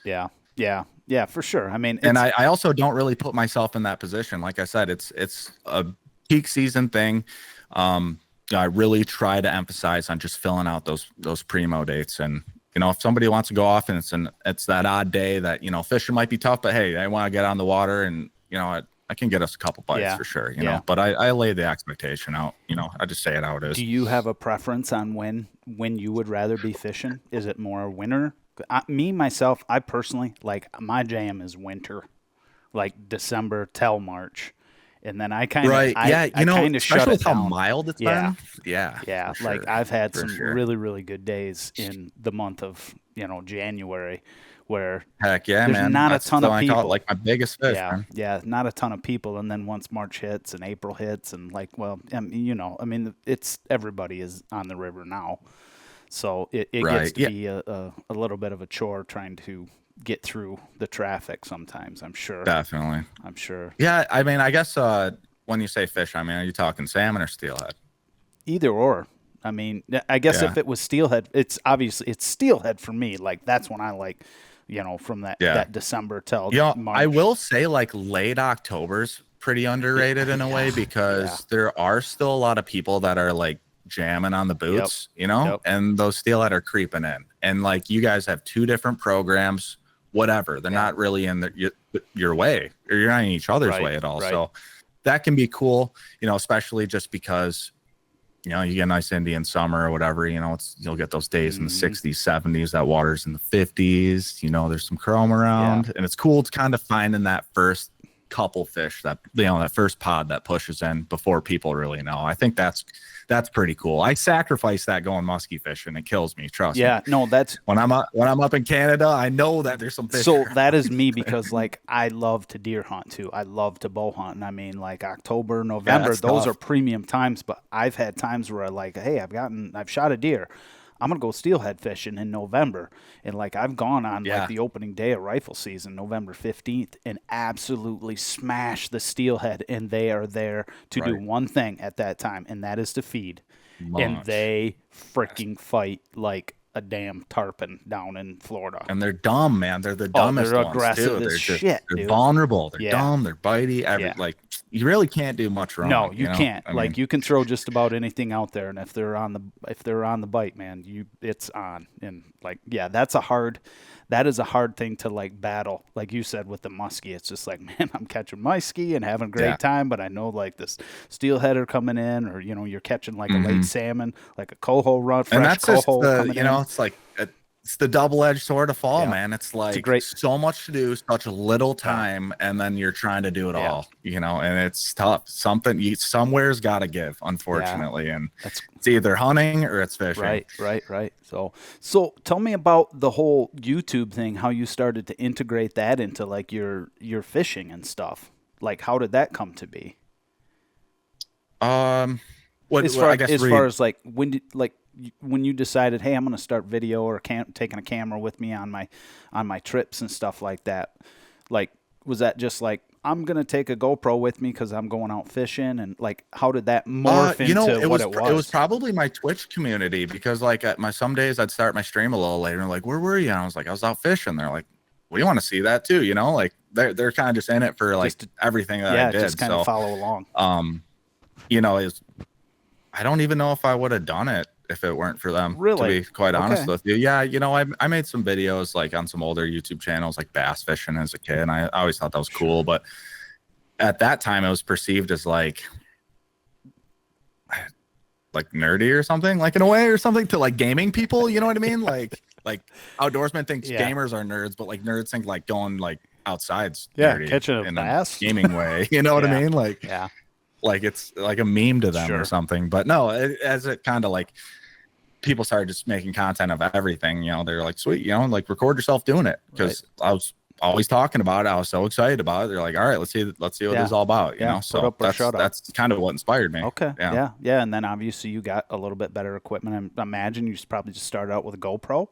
Yeah, for sure. I mean, and I also don't really put myself in that position. Like I said, it's a peak season thing. I really try to emphasize on just filling out those primo dates. And, if somebody wants to go off and it's that odd day that, fishing might be tough, but hey, I want to get on the water and, I can get us a couple bites for sure, you know, but I lay the expectation out, I just say it how it is. Do you have a preference on when you would rather be fishing? Is it more winter? Myself, I personally, like my jam is winter, like December till March. And then I kind of, I kind of shut it down. How mild it's been. Yeah. Sure. Like I've had some really, really good days in the month of, January. Where heck yeah, there's man. not a ton of people. I call it like my biggest fish. Yeah, not a ton of people. And then once March hits and April hits, and like, well, it's everybody is on the river now, so it gets to be a little bit of a chore trying to get through the traffic sometimes. I'm sure. Definitely. I'm sure. Yeah, I mean, I guess when you say fish, I mean, are you talking salmon or steelhead? Either or. I mean, I guess if it was steelhead, it's steelhead for me. Like that's when I like. From that December till March. I will say like late October's pretty underrated in a way, because there are still a lot of people that are like jamming on the boots, you know, and those steelhead are creeping in. And like you guys have two different programs, whatever. They're not really in your way, or you're not in each other's way at all. So that can be cool, you know, especially just because, you know, you get a nice Indian summer or whatever, you know, you'll get those days in the 60s, 70s, that water's in the 50s, you know, there's some chrome around, and it's cool to kind of find in that first couple fish, that, you know, that first pod that pushes in before people really know. I think that's pretty cool. I sacrifice that going muskie fishing. It kills me, trust me. Yeah, no, that's when I'm up in Canada, I know that there's some fish. So that is me, because like I love to deer hunt too. I love to bow hunt, and I mean like October, November, those are premium times. But I've had times where I like, hey, I've shot a deer. I'm gonna go steelhead fishing in November, and like I've gone on like the opening day of rifle season, November 15th, and absolutely smash the steelhead, and they are there to do one thing at that time, and that is to feed. And they freaking fight like a damn tarpon down in Florida. And they're dumb, man. They're the dumbest they're ones aggressive too. as shit, they're vulnerable. They're dumb. They're bitey. Like you really can't do much wrong. No, you can't. I mean, you can throw just about anything out there, and if they're on the bite, man, it's on. And like, that is a hard thing to like battle. Like you said with the muskie, it's just like, man, I'm catching muskie and having a great time, but I know like this steelhead are coming in, or you know, you're catching like a late salmon, like a coho run, fresh and that's coho just coming in. It's like it's the double-edged sword of fall, man. It's like so much to do, such a little time, and then you're trying to do it all, you know, and it's tough. Somewhere's got to give, unfortunately, and it's either hunting or it's fishing. Right. So tell me about the whole YouTube thing, how you started to integrate that into like your fishing and stuff. Like, how did that come to be? As far as like when you decided, hey, I'm going to start video or taking a camera with me on my trips and stuff like that, like, was that just like, I'm going to take a GoPro with me because I'm going out fishing, and like, how did that morph into what it was? It was probably my Twitch community, because like some days I'd start my stream a little later and like, where were you? And I was like, I was out fishing. They're like, we want to see that too, you know, like they're kind of just in it for like everything that I did. Just kind of follow along. You know, I don't even know if I would have done it if it weren't for them, really, to be quite honest with you. Yeah, you know, I made some videos like on some older YouTube channels, like bass fishing as a kid, and I always thought that was cool. But at that time, it was perceived as like nerdy or something, like in a way, or something, to like gaming people. You know what I mean? Like outdoorsmen think gamers are nerds, but like nerds think like going like outside's nerdy, catching a bass, gaming way. You know what I mean? Like like it's like a meme to them or something. But no, as it kind of like people started just making content of everything, you know, they're like, sweet, you know, like record yourself doing it, because I was always talking about it. I was so excited about it. They're like, all right, let's see what this is all about, you know. So that's kind of what inspired me. Yeah. And then obviously you got a little bit better equipment. I imagine you probably just started out with a GoPro.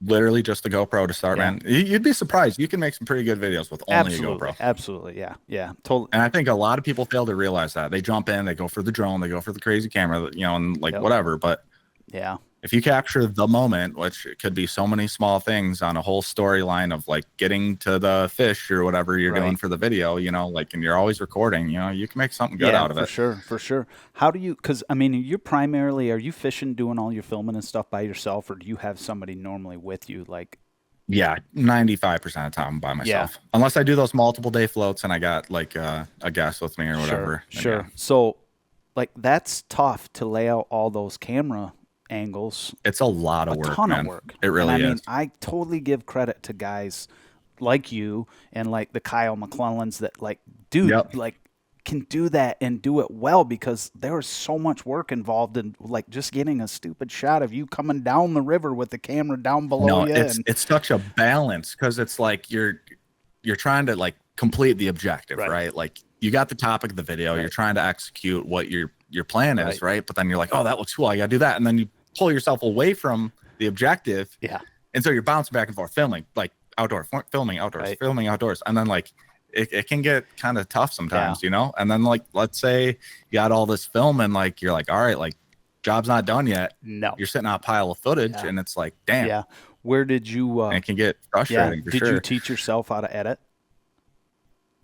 Literally just the GoPro to start, man. You'd be surprised. You can make some pretty good videos with only a GoPro. Absolutely. Yeah. Totally. And I think a lot of people fail to realize that. They jump in, they go for the drone, they go for the crazy camera, you know, and like whatever. But if you capture the moment, which it could be so many small things on a whole storyline of like getting to the fish or whatever you're doing for the video, you know, like, and you're always recording, you know, you can make something good out of it. For sure. How do you, because I mean, are you fishing, doing all your filming and stuff by yourself, or do you have somebody normally with you? Like, 95% of the time by myself, unless I do those multiple day floats and I got like a guest with me or whatever. Sure. So like, that's tough to lay out all those camera angles. It's a lot of work, a ton of work. It really is. I mean, I totally give credit to guys like you and like the Kyle McClellans that like, dude, like can do that and do it well, because there is so much work involved in like just getting a stupid shot of you coming down the river with the camera down below you. It's such a balance, because it's like you're trying to like complete the objective, right? Like you got the topic of the video, you're trying to execute what your plan is, right? But then you're like, oh, that looks cool, I gotta do that, and then you pull yourself away from the objective, and so you're bouncing back and forth, filming like filming outdoors, and then like it can get kind of tough sometimes, you know. And then like, let's say you got all this film and like you're like, all right, like job's not done yet. No, you're sitting on a pile of footage, and it's like, damn. Where did you? And it can get frustrating. Did you teach yourself how to edit?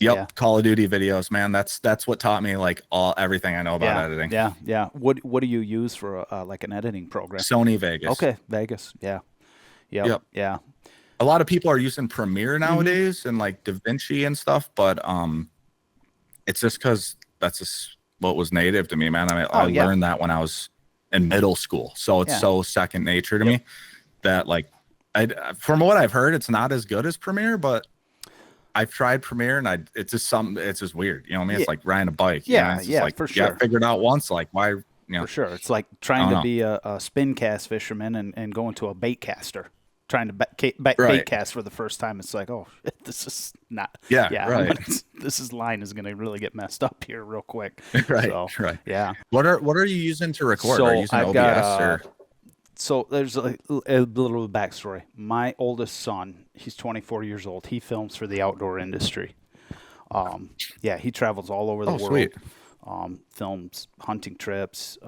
Yeah. Yep, Call of Duty videos, man. That's what taught me like everything I know about Yeah. editing. Yeah. Yeah. What do you use for like an editing program? Sony Vegas. Okay, Vegas. Yeah. Yep. Yep. Yeah. A lot of people are using Premiere Mm-hmm. nowadays and like DaVinci and stuff, but it's just because that's just what was native to me, man. I mean, Oh I yeah. learned that when I was in middle school, so it's Yeah. so second nature to Yep. me that like, from what I've heard, it's not as good as Premiere, but I've tried Premiere and it's just something. It's just weird, you know what I mean? Yeah. It's like riding a bike, you know? Yeah. It's just Yeah. like For you got sure. figured out once, like why, For sure. It's like I trying don't to know. be a spin cast fisherman and going to a bait caster. Trying to bait Right. cast for the first time, it's like, oh, shit, this is not. Yeah, Yeah, right. this line is gonna really get messed up here real quick. Right, So right. yeah. What are you using to record? Are you So using I've got OBS or? so there's a little backstory. My oldest son, he's 24 years old. He films for the outdoor industry. Yeah, he travels all over the Oh, world. sweet. Films hunting trips,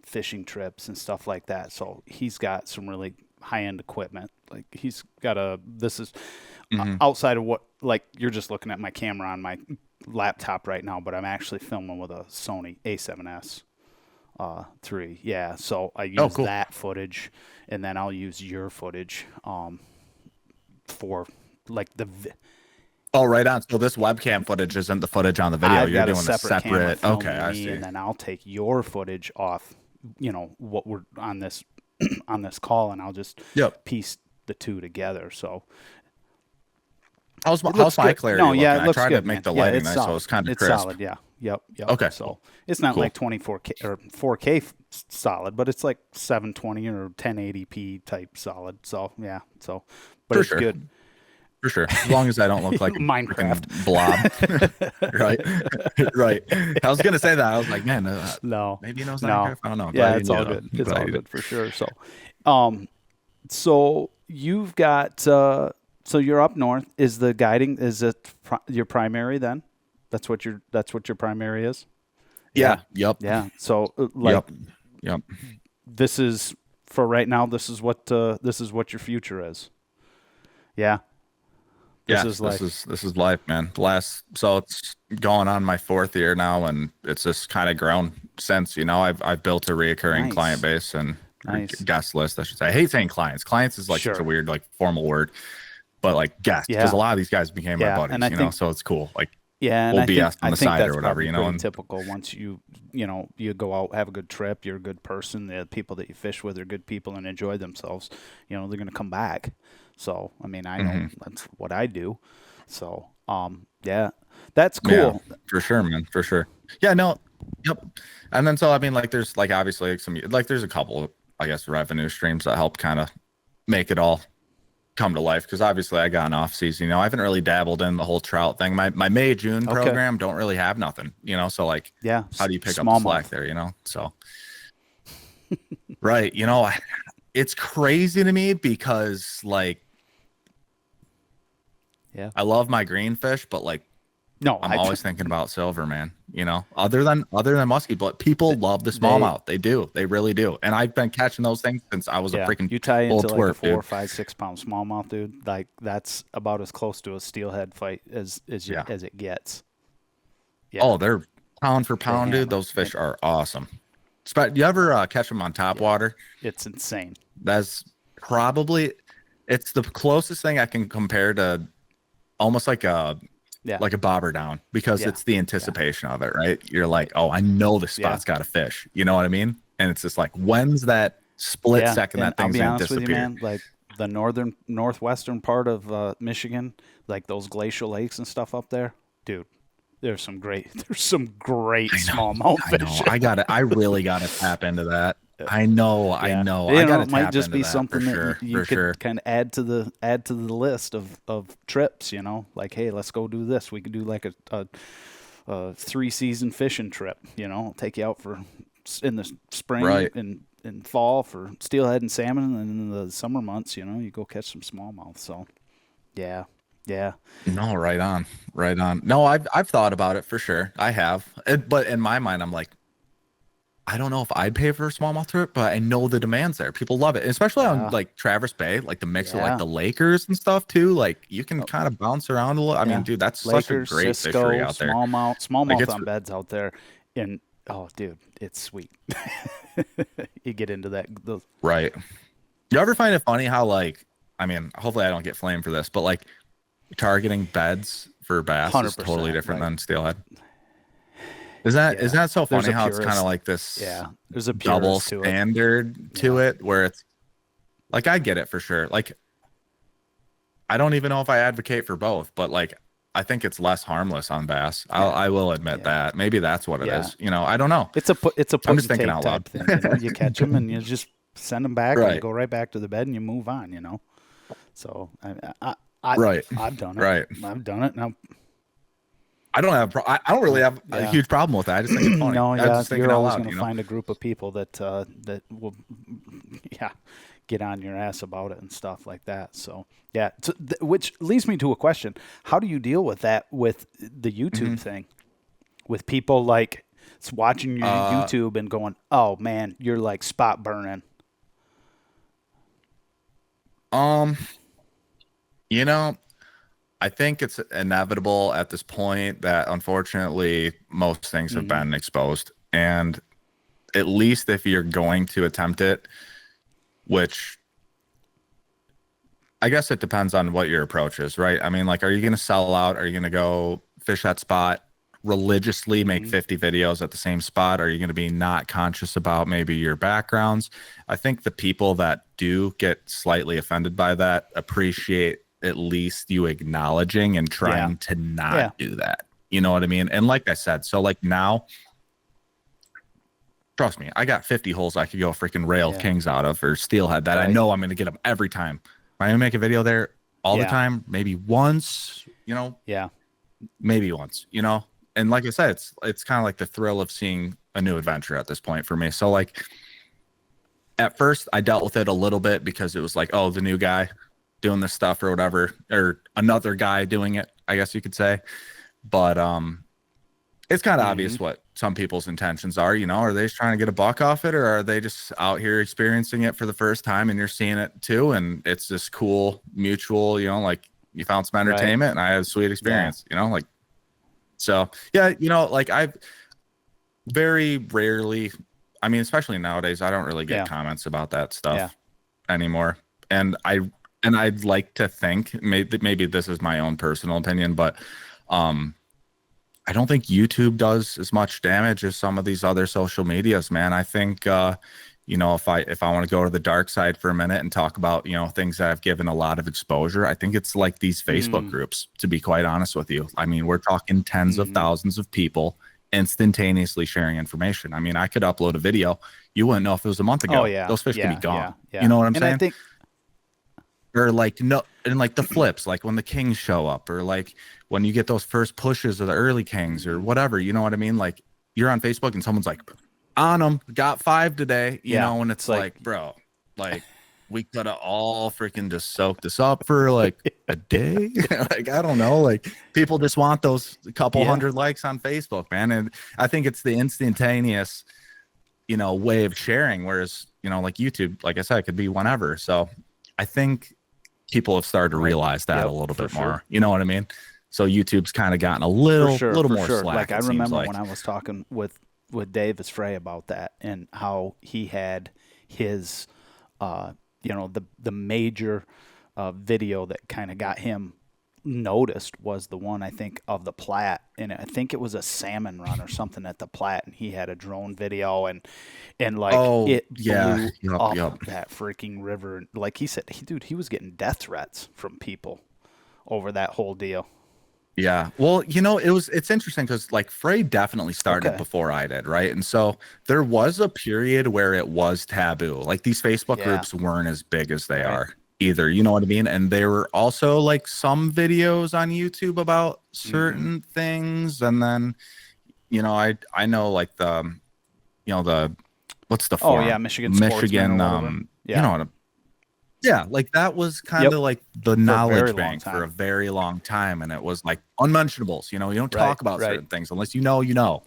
fishing trips, and stuff like that. So he's got some really high-end equipment. Like he's got this is Mhm. outside of what, like you're just looking at my camera on my laptop right now, but I'm actually filming with a Sony A7S 3. Yeah, so I Oh, use cool. that footage, and then I'll use your footage for like Oh, right on. So this webcam footage isn't the footage on the video. I've You're got a doing a separate camera separate. filming Okay, I me, see. and then I'll take your footage off. You know what we're on this on this call, and I'll just Yep. piece the two together. So How's it looks my good. clarity No, looking? yeah, it I looks tried good, to make man. the Yeah, lighting it's nice, so solid. it's kind of It's crisp. solid. Yeah. Yep. Yep. Okay. So it's not Cool. like 24K or 4K solid, but it's like 720 or 1080p type solid. So yeah. So, but For it's sure. good. For sure. As long as I don't look like a Minecraft. freaking blob. Right. Right. I was gonna say that. I was like, man, No. maybe he knows No. Minecraft. I don't know. Yeah, Glad it's you all do, though. good. It's Glad all you do. good for sure. So you've got so you're up north. Is the guiding your primary then? That's what your primary is? Yeah. Yep. Yeah. So like Yep. Yep. this is for right now, this is what your future is. Yeah. Yeah, Is like this is life, man. So it's going on my 4th year now, and it's just kind of grown since. You know, I've built a reoccurring Nice. client base and Nice. guest list, I should say. I hate saying clients. Clients is like such Sure. a weird like formal word, but like guests, Yeah. because a lot of these guys became my Yeah, buddies. and I You know, think- so it's cool. Like Yeah, and we'll I BS think on the I think side that's or whatever. probably You know, pretty and typical. Once you go out, have a good trip, you're a good person. The people that you fish with are good people and enjoy themselves. You know, they're going to come back. So, I mean, I know that's what I do. So, yeah, that's cool. yeah, for sure, man, for sure. Yeah, no, yep. And then so I mean, like, there's like obviously there's a couple, I guess, revenue streams that help kind of make it all come to life, because obviously I got an off season. You know, I haven't really dabbled in the whole trout thing. My May June Okay. program don't really have nothing. You know, so like, Yeah, how do you pick up small the slack month. there? You know, so right. You know, it's crazy to me because like Yeah. I love my greenfish, but like No, I'm always thinking about silver, man. You know, other than muskie, but people love the smallmouth. They do, they really do. And I've been catching those things since I was a freaking you tie little into like a twerp, 4 dude. or 5, 6 pound smallmouth, dude. Like that's about as close to a steelhead fight as Yeah. as it gets. Yeah. Oh, they're pound for pound, dude. hammer. Those fish are awesome. You ever catch them on top water? It's insane. That's probably it's the closest thing I can compare to almost like a Yeah. bobber down, because Yeah. it's the anticipation of it, right? You're like, oh, I know this spot's got a fish. You know what I mean? And it's just like, when's that split second and that thing's I'll be gonna honest with you, disappear? man. Like the northwestern part of Michigan, like those glacial lakes and stuff up there, dude. There's some great smallmouth I know. fish. I really gotta tap into that. I know. Yeah. I You know, gotta it might tap just into be that something for that sure. you For could sure. kind of add to the list of trips. You know, like hey, let's go do this. We could do like a 3-season fishing trip. You know, take you out in the spring Right. and fall for steelhead and salmon, and in the summer months, you know, you go catch some smallmouth. So, yeah. No, right on. Right on. No, I've thought about it for sure. I have. But in my mind, I'm like, I don't know if I'd pay for a smallmouth trip, but I know the demand's there. People love it, especially on Yeah. like Traverse Bay, like the mix of like Yeah. the Lakers and stuff too. Like you can Oh, kind of bounce around a little. I mean, yeah. dude, that's such a Lakers, great fishery Cisco, out there. Like smallmouth it's on beds out there. And oh, dude, it's sweet. You get into that. Those. right. You ever find it funny how like, I mean, hopefully I don't get flamed for this, but like targeting beds for bass is totally 100%, different like, than steelhead. Is that so there's funny a how it's kind of purist. like this Yeah, there's a double purist to it. standard to Yeah. it where it's like I get it for sure. Like I don't even know if I advocate for both, but like I think it's less harmless on bass. Yeah. I will admit Yeah. that. Maybe that's what it Yeah. is. You know, I don't know. It's a put I'm and just thinking take out type loud. thing. You know, you catch them and you just send them back and you Right. go right back to the bed and you move on. You know. So Right. I've done it. Right. I've done it. Now, I don't have I don't really have a yeah. huge problem with that. I just think it's funny. No, I was yeah, just thinking you're out always loud, going to you know. find a group of people that that will, yeah, get on your ass about it and stuff like that. So yeah, which leads me to a question: how do you deal with that with the YouTube thing? With people like watching your Uh YouTube and going, "Oh man, you're like spot burning." um you know, I think it's inevitable at this point that unfortunately most things have Hmm. been exposed. And at least if you're going to attempt it, which I guess it depends on what your approach is, right? I mean, like, are you going to sell out? Are you going to go fish that spot religiously, make Hmm. 50 videos at the same spot? Are you going to be not conscious about maybe your backgrounds? I think the people that do get slightly offended by that appreciate at least you acknowledging and trying to not Yeah. do that. You know what I mean? And like I said, so like now, trust me, I got 50 holes I could go freaking rail Yeah. kings out of or steelhead that I Right. know I'm going to get them every time. Am I going to make a video there all the Yeah. time? Maybe once, you know, Yeah. maybe once, you know. And like I said, it's kind of like the thrill of seeing a new adventure at this point for me. So like at first I dealt with it a little bit because it was like, oh, the new guy doing this stuff or whatever, or another guy doing it, I guess you could say. But it's kind of obvious what some people's intentions are, you know. Are they just trying to get a buck off it, or are they just out here experiencing it for the first time and you're seeing it too? And it's this cool mutual, you know, like you found some entertainment and I had a sweet experience, you know, like, so yeah, you know, like I've very rarely, I mean, especially nowadays, I don't really get comments about that stuff anymore. And I'd like to think maybe this is my own personal opinion, but I don't think YouTube does as much damage as some of these other social medias, man. I think you know, if I want to go to the dark side for a minute and talk about, you know, things that have given a lot of exposure, I think it's like these Facebook groups, to be quite honest with you. I mean, we're talking tens of thousands of people instantaneously sharing information. I mean, I could upload a video, you wouldn't know if it was a month ago. Oh yeah. Those fish yeah. could be gone. Yeah. You know what I'm and saying? I think Or like no, and like the flips, like when the kings show up, or like when you get those first pushes of the early kings or whatever, you know what I mean? Like you're on Facebook and someone's like, on them, got 5 today, you know, and it's like, bro, like we could have all freaking just soaked this up for like a day. Like, I don't know, like people just want those couple hundred likes on Facebook, man. And I think it's the instantaneous, you know, way of sharing. Whereas, you know, like YouTube, like I said, it could be whenever. So I think people have started to realize that a little bit more. You know what I mean? So YouTube's kind of gotten a little more slack. Like I remember when I was talking with Davis Frey about that and how he had his, you know, the major video that kind of got him noticed was the one I think of the Platte, and I think it was a salmon run or something at the Platte, and he had a drone video and like it blew up that freaking river. Like he said, he was getting death threats from people over that whole deal. Yeah. Well, you know, it's interesting because like Frey definitely started before I did, right? And so there was a period where it was taboo. Like these Facebook groups weren't as big as they are either. You know what I mean? And there were also like some videos on YouTube about certain things. And then, you know, I know like the, you know, the what's the forum? Oh yeah, Michigan, you know, yeah, like that was kind of like the knowledge bank for a very long time. And it was like unmentionables, you know, you don't talk about certain things unless you know.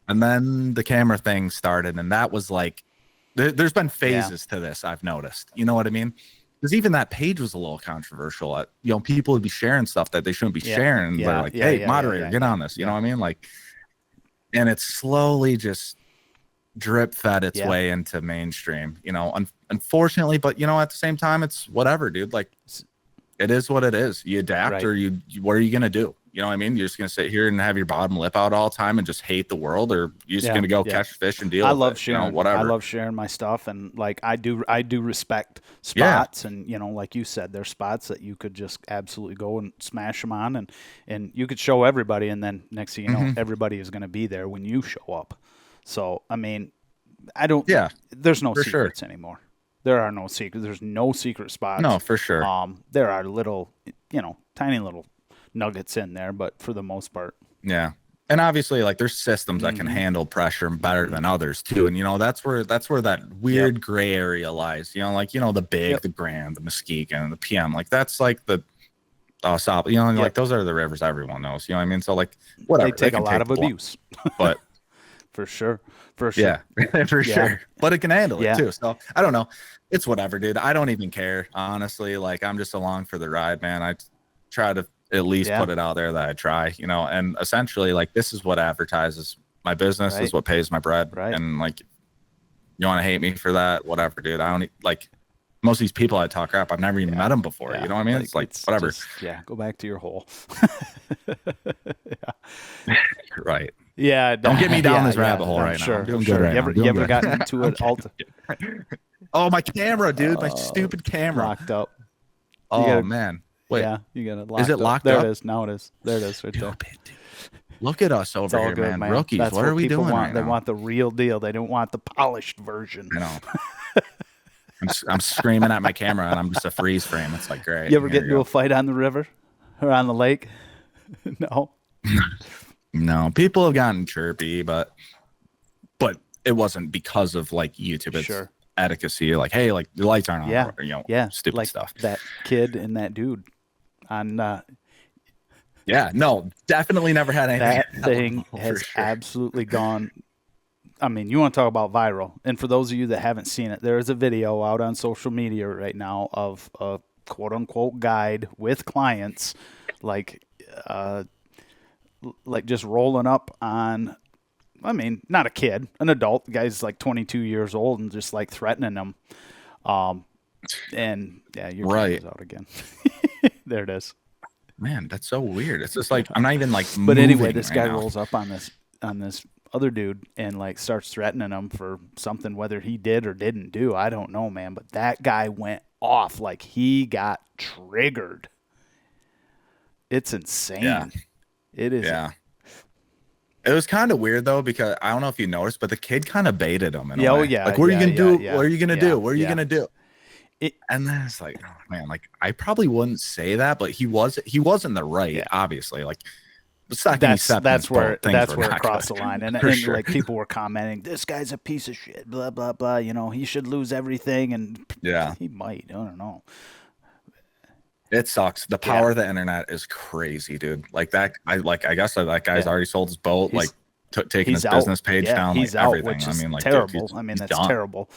And And then the camera thing started, and that was like, there's been phases to this, I've noticed. You know what I mean? Because even that page was a little controversial. People would be sharing stuff that they shouldn't be sharing. They're like, hey, moderator, get on this. You know what I mean? Like, and it's slowly just drip fed its way into mainstream, unfortunately. But, at the same time, it's whatever, dude. Like, it is what it is. You adapt, or what are you going to do? You know what I mean? You're just going to sit here and have your bottom lip out all the time and just hate the world, or you're just going to go catch fish and deal with it. I love sharing, whatever. I love sharing my stuff. And like, I do respect spots. And, like you said, there's spots that you could just absolutely go and smash them on, and you could show everybody. And then next thing you know, everybody is going to be there when you show up. So, I mean, there's no secrets anymore. There are no secrets. There's no secret spots. No, for sure. There are little, tiny little nuggets in there, but for the most part. Yeah. And obviously, like, there's systems that can handle pressure better than others too. And that's where that weird gray area lies. The big, the Grand, the Muskegon, the PM. Like, that's like the stop. Like, those are the rivers everyone knows. You know what I mean? So, like, whatever. They take a lot of abuse. But for sure. Yeah, for sure. But it can handle it too. So I don't know. It's whatever, dude. I don't even care, honestly. Like, I'm just along for the ride, man. I try to at least put it out there that I try, and essentially, like, this is what advertises my business, is what pays my bread. Right. And, like, you want to hate me for that, whatever, dude. I don't like most of these people I talk crap. I've never even met them before. You know what I mean? It's like, whatever. Just, go back to your hole. Right. Yeah. Don't get me down this rabbit hole right now. I'm doing good right now. You ever gotten into it? Oh, my camera, dude. My stupid camera. Locked up. Man. Wait. Yeah, you got it locked up. Is it locked up? up? There it is. Now it is. There it is right there. Look at us over here, good, man. Rookies. That's what are we doing want. right They now? want the real deal. They don't want the polished version. I know. I'm screaming at my camera, and I'm just a freeze frame. It's like, great. You ever get into a fight on the river or on the lake? No. No. People have gotten chirpy, but it wasn't because of, like, YouTube. It's etiquette. Like, hey, like, the lights aren't on. Or, stupid like stuff. That kid and that dude on. No, definitely never had anything. That thing has absolutely gone. I mean, you want to talk about viral. And for those of you that haven't seen it, there is a video out on social media right now of a quote unquote guide with clients, like just rolling up on, I mean, not a kid, an adult. The guy's like 22 years old and just like threatening them. And your camera's out again. There it is. Man, that's so weird. It's just like, I'm not even like But anyway, this guy rolls up on this other dude and like starts threatening him for something, whether he did or didn't do. I don't know, man. But that guy went off, like he got triggered. It's insane. Yeah. It is. Yeah. It was kind of weird though, because I don't know if you noticed, but the kid kind of baited him in a way. Like, what are you gonna do? What are you gonna do? What are you gonna do? And then it's like, oh man, like, I probably wouldn't say that, but he was in the right, obviously. Like, that's where it crossed the line. And like, people were commenting, this guy's a piece of shit, blah blah blah. He should lose everything, and he might. I don't know. It sucks. The power of the internet is crazy, dude. Like that. I guess that guy's already sold his boat. Like, taking his business page down. He's like out, everything. which is I mean, like, terrible. Dude, that's terrible.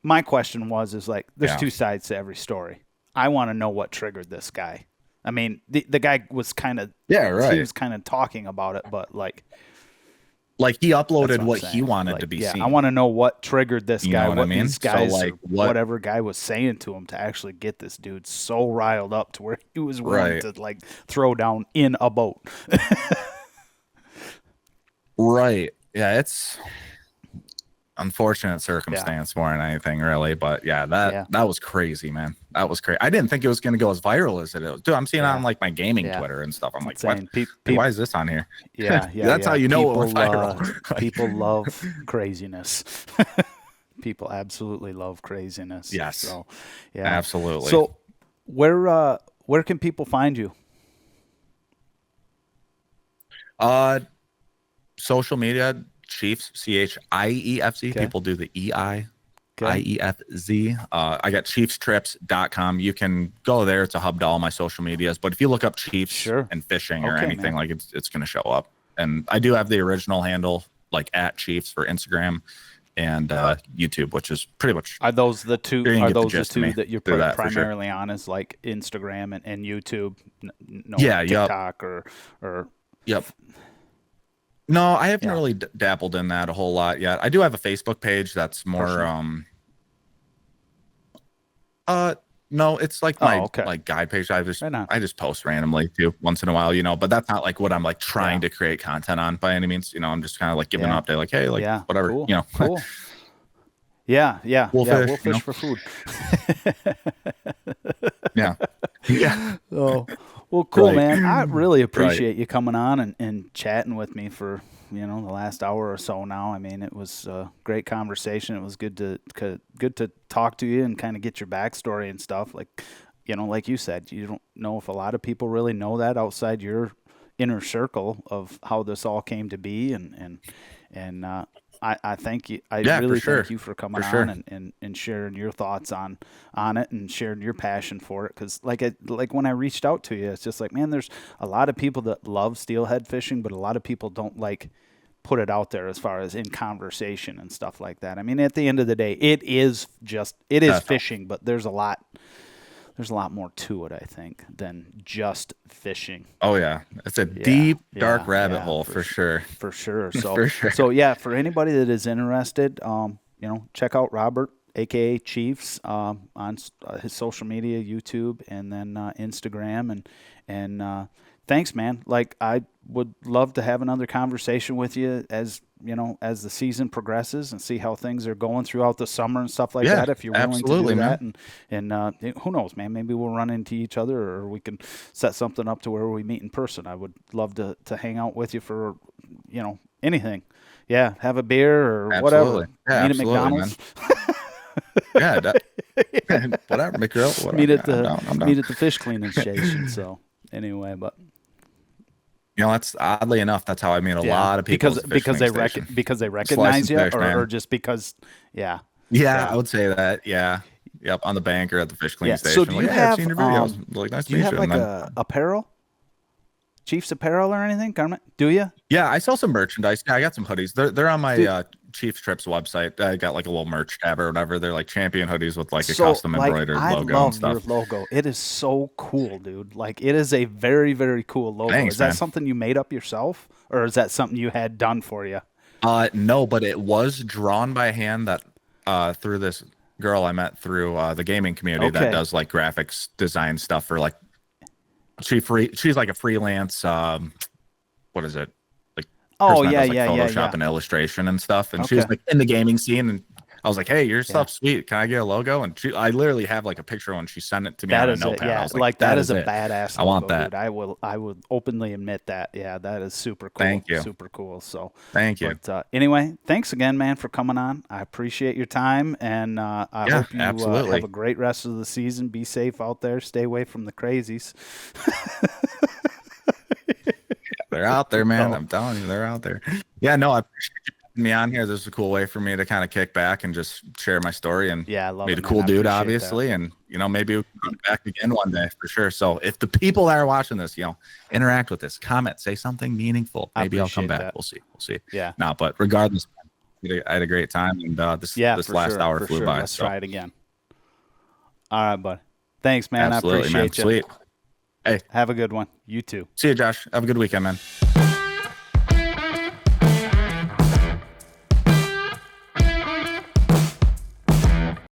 My question is like, there's two sides to every story. I want to know what triggered this guy. I mean, the guy was kind of He was kind of talking about it, but like he uploaded what he wanted to be seen. I want to know what triggered this guy. What I mean? These guys, so like, whatever guy was saying to him to actually get this dude so riled up to where he was willing to like throw down in a boat. Right. Yeah, it's unfortunate circumstance more than anything, really. But that was crazy, man. That was crazy. I didn't think it was going to go as viral as it is. Dude, I'm seeing it on like my gaming Twitter and stuff. I'm like, what? Why is this on here? That's how you know it was viral. People love craziness. People absolutely love craziness. Yes. So, absolutely. So where can people find you? Social media, Chiefs, CHIEFZ. Okay. People do the EI. Okay. IEFZ. I got chiefstrips.com. You can go there. It's a hub to all my social medias. But if you look up Chiefs and fishing or anything, like it's going to show up. And I do have the original handle like at Chiefs for Instagram and YouTube, which is pretty much. Are those the two? You're gonna Are get the those the gist of two me that you're through that for sure. primarily on? Is like Instagram and YouTube? No, Yeah, TikTok or. Yep. No, I haven't really dabbled in that a whole lot yet. I do have a Facebook page that's more no, it's like my like guide page. I just post randomly too once in a while, you know, but that's not like what I'm like trying to create content on by any means. You know, I'm just kind of like giving an update, like, hey, like whatever, cool. you know. Cool. Yeah. We'll fish for food. Yeah. Oh, well, cool, man. I really appreciate you coming on and chatting with me for, the last hour or so now. I mean, it was a great conversation. It was good to talk to you and kind of get your backstory and stuff. Like, like you said, you don't know if a lot of people really know that outside your inner circle of how this all came to be. And I thank you. I really thank you for coming on and sharing your thoughts on it and sharing your passion for it. Because like when I reached out to you, it's just like, man, there's a lot of people that love steelhead fishing, but a lot of people don't like put it out there as far as in conversation and stuff like that. I mean, at the end of the day, it is fishing, but there's a lot more to it, I think, than just fishing. Oh yeah, it's a deep, dark rabbit hole for sure. For sure. So, so yeah, for anybody that is interested, check out Robert, aka Chiefs, on his social media, YouTube, and then Instagram, and thanks, man. Like, I would love to have another conversation with you as the season progresses and see how things are going throughout the summer and stuff like that. If you're willing to do that, and who knows, man, maybe we'll run into each other or we can set something up to where we meet in person. I would love to hang out with you for, anything. Yeah. Have a beer or whatever. Yeah, meet at McDonald's. Whatever. McGrill. Meet at the fish cleaning station. So anyway, but. That's oddly enough, that's how I meet a lot of people because they recognize you, or just because, I would say that, yep, on the bank or at the fish cleaning station. So do you have, I've seen your videos. Like, nice to meet you. Do you have like a apparel, Chiefs apparel or anything, Carmen? Do you? Yeah, I sell some merchandise. Yeah, I got some hoodies. They're on my Chiefs Trips website. I got like a little merch tab or whatever. They're like champion hoodies with like a custom embroidered logo and stuff. I love your logo. It is so cool, dude. Like, it is a very, very cool logo. Thanks, is that something you made up yourself, or is that something you had done for you? No, but it was drawn by hand that through this girl I met through the gaming community that does like graphics design stuff for like she's like a freelance what is it? Photoshop and illustration and stuff. And she was like in the gaming scene, and I was like, hey, your stuff's sweet. Can I get a logo? And I literally have like a picture when she sent it to me on a notepad. I was like, that is a badass logo, I want that. Dude. I would openly admit that. Yeah, that is super cool. Thank you. Super cool. So thank you. But anyway, thanks again, man, for coming on. I appreciate your time, and I hope you have a great rest of the season. Be safe out there. Stay away from the crazies. They're out there, man. I'm telling you, they're out there. Yeah, no, I appreciate you having me on here. This is a cool way for me to kind of kick back and just share my story and meet a cool dude, obviously. And, maybe we'll come back again one day for sure. So if the people that are watching this, interact with this, comment, say something meaningful. Maybe I'll come back. That. We'll see. Yeah. No, but regardless, I had a great time. And this last hour flew by. Let's try it again. All right, bud. Thanks, man. Absolutely, I appreciate you. Sweet. Hey, have a good one. You too. See you, Josh. Have a good weekend, man.